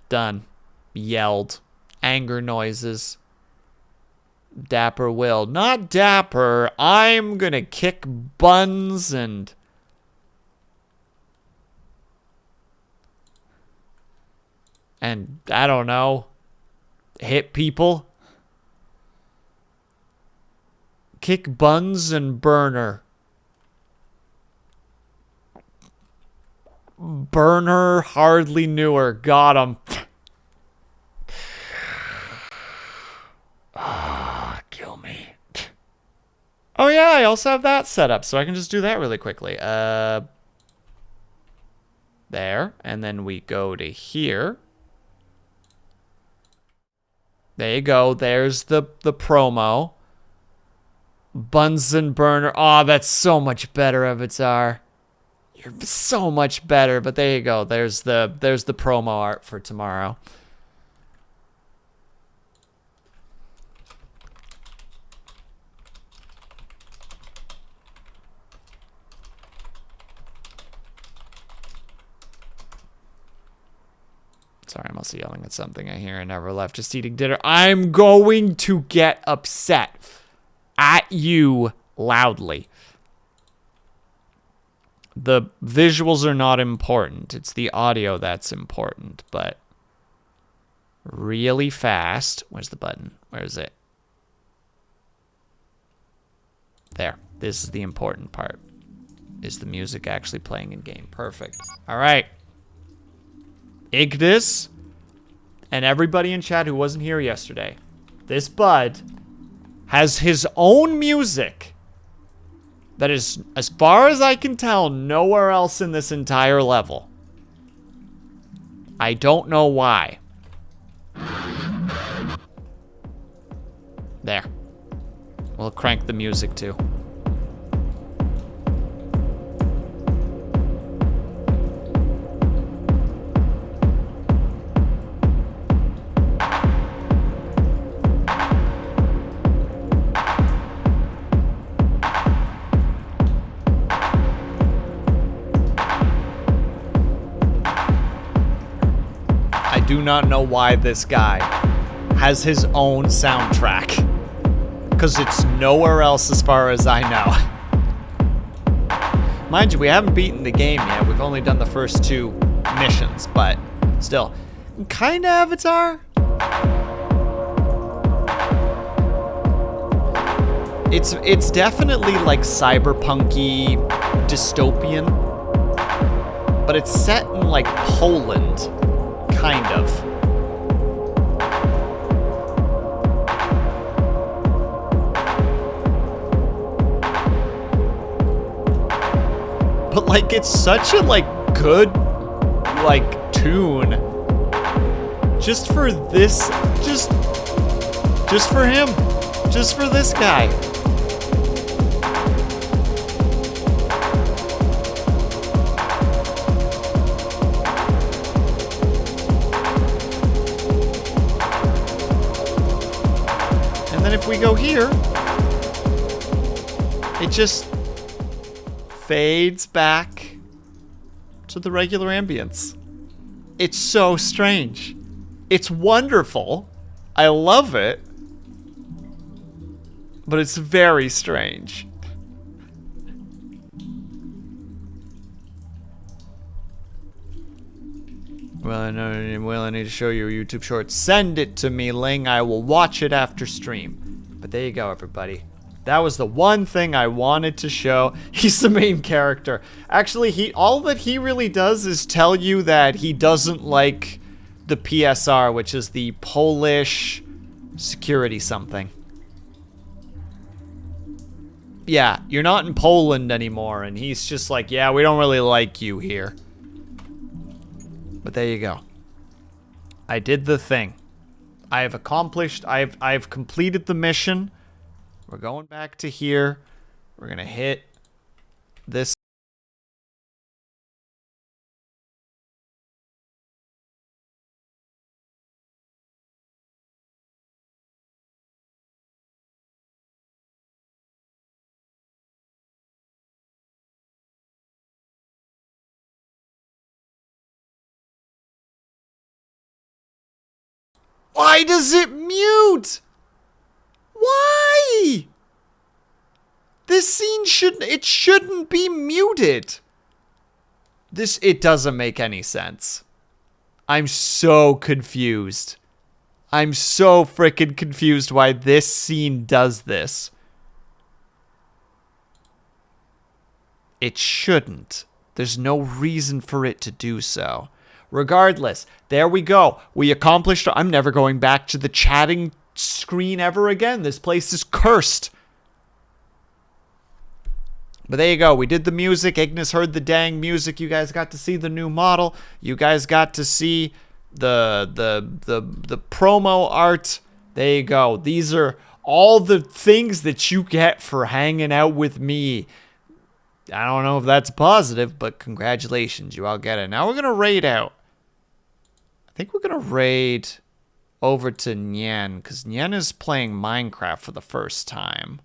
Done. Yelled. Anger noises. Dapper Will. Not Dapper. I'm gonna kick buns and... I don't know, hit people. Kick buns and burner. Burner hardly knew her. Got him. Kill me. Oh yeah, I also have that set up, so I can just do that really quickly. There, and then we go to here. There you go. There's the promo. Bunsen burner. Oh, that's so much better, Avatar. You're so much better. But there you go. There's the promo art for tomorrow. Sorry, I'm also yelling at something I hear. I never left. Just eating dinner. I'm going to get upset at you loudly. The visuals are not important. It's the audio that's important. But really fast. Where's the button? Where is it? There. This is the important part. Is the music actually playing in game? Perfect. All right. Ignis, and everybody in chat who wasn't here yesterday, this bud has his own music that is, as far as I can tell, nowhere else in this entire level. I don't know why. There. We'll crank the music too. I do not know why this guy has his own soundtrack, because it's nowhere else as far as I know. Mind you, we haven't beaten the game yet. We've only done the first 2 missions, but still. Kinda Avatar? It's definitely like cyberpunky dystopian, but it's set in like Poland. Kind of. But like it's such a like good like tune. Just for this, just for him. Just for this guy. If we go here, it just fades back to the regular ambience. It's so strange. It's wonderful. I love it. But it's very strange. Well, I need to show you a YouTube short. Send it to me, Ling. I will watch it after stream. But there you go, everybody. That was the one thing I wanted to show. He's the main character. Actually, all that he really does is tell you that he doesn't like the PSR, which is the Polish security something. Yeah, you're not in Poland anymore, and he's just like, yeah, we don't really like you here. But there you go. I did the thing. I have accomplished, I've completed the mission. We're going back to here. We're gonna hit this. Why does it mute? Why? This scene shouldn't be muted. It doesn't make any sense. I'm so confused. I'm so freaking confused why this scene does this. It shouldn't. There's no reason for it to do so. Regardless, there we go. We accomplished. I'm never going back to the chatting screen ever again. This place is cursed. But there you go. We did the music. Ignis heard the dang music. You guys got to see the new model. You guys got to see the promo art. There you go. These are all the things that you get for hanging out with me. I don't know if that's positive, but congratulations. You all get it. Now we're going to raid out. I think we're going to raid over to Nyen, because Nyen is playing Minecraft for the first time.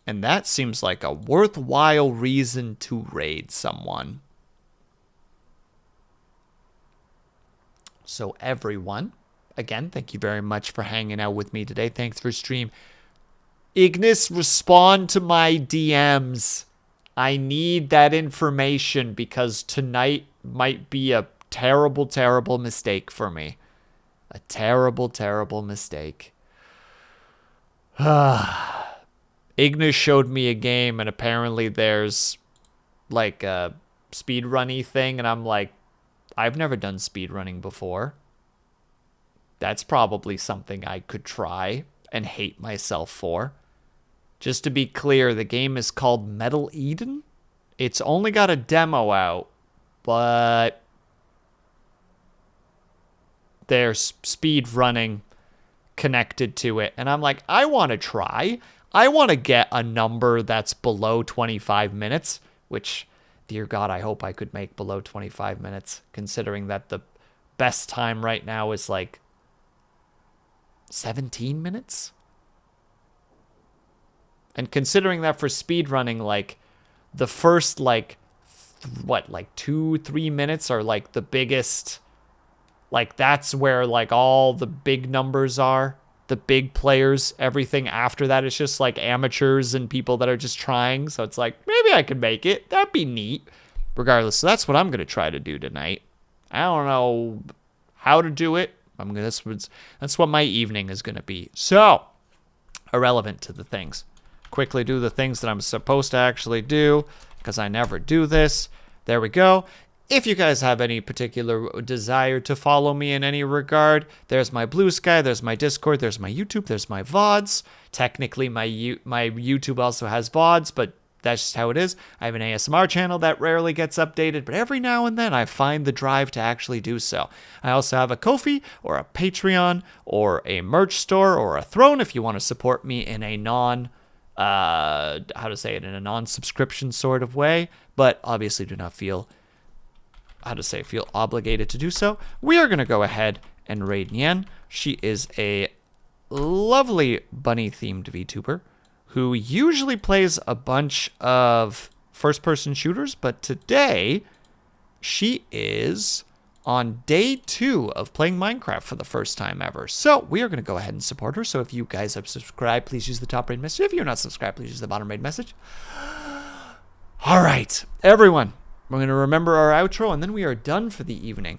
And that seems like a worthwhile reason to raid someone. So everyone, again, thank you very much for hanging out with me today. Thanks for stream. Ignis, respond to my DMs. I need that information because tonight might be a terrible, terrible mistake for me. A terrible, terrible mistake. Ignis showed me a game, and apparently there's like a speedrunny thing, and I'm like, I've never done speedrunning before. That's probably something I could try and hate myself for. Just to be clear, the game is called Metal Eden. It's only got a demo out, but there's speedrunning connected to it, and I'm like, I want to try. I want to get a number that's below 25 minutes, which, dear God, I hope I could make below 25 minutes, considering that the best time right now is like 17 minutes. And considering that for speedrunning, like, the first, like, 2-3 minutes are, like, the biggest, like, that's where, like, all the big numbers are. The big players. Everything after that is just like amateurs and people that are just trying. So it's like, maybe I could make it. That'd be neat. Regardless, so that's what I'm going to try to do tonight. I don't know how to do it. That's what my evening is going to be. So, irrelevant to the things. Quickly do the things that I'm supposed to actually do, because I never do this. There we go. If you guys have any particular desire to follow me in any regard, there's my Blue Sky, there's my Discord, there's my YouTube, there's my VODs. Technically, my YouTube also has VODs, but that's just how it is. I have an ASMR channel that rarely gets updated, but every now and then I find the drive to actually do so. I also have a Ko-fi or a Patreon or a merch store or a Throne if you want to support me in a non-subscription sort of way, but obviously do not feel obligated to do so. We are going to go ahead and raid Nyen. She is a lovely bunny-themed VTuber who usually plays a bunch of first-person shooters, but today she is on day 2 of playing Minecraft for the first time ever. So we are going to go ahead and support her. So if you guys have subscribed, please use the top rated message. If you're not subscribed, please use the bottom rated message. All right, everyone. We're going to remember our outro, and then we are done for the evening.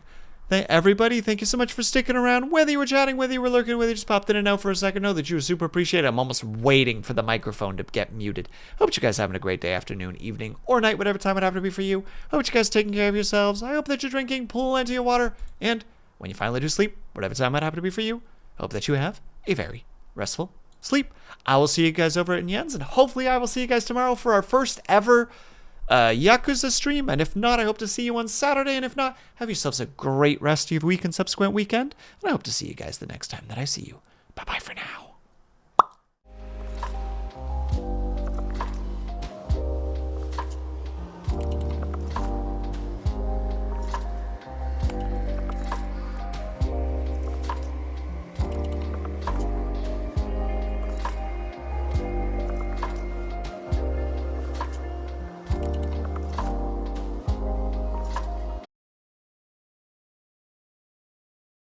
Everybody, thank you so much for sticking around. Whether you were chatting, whether you were lurking, whether you just popped in and out for a second, know that you were super appreciated. I'm almost waiting for the microphone to get muted. Hope you guys are having a great day, afternoon, evening, or night, whatever time it happened to be for you. Hope you guys are taking care of yourselves. I hope that you're drinking plenty of water. And when you finally do sleep, whatever time it happened to be for you, hope that you have a very restful sleep. I will see you guys over at Nyen's, and hopefully I will see you guys tomorrow for our first ever Yakuza stream, and if not, I hope to see you on Saturday, and if not, have yourselves a great rest of your week and subsequent weekend, and I hope to see you guys the next time that I see you. Bye-bye for now.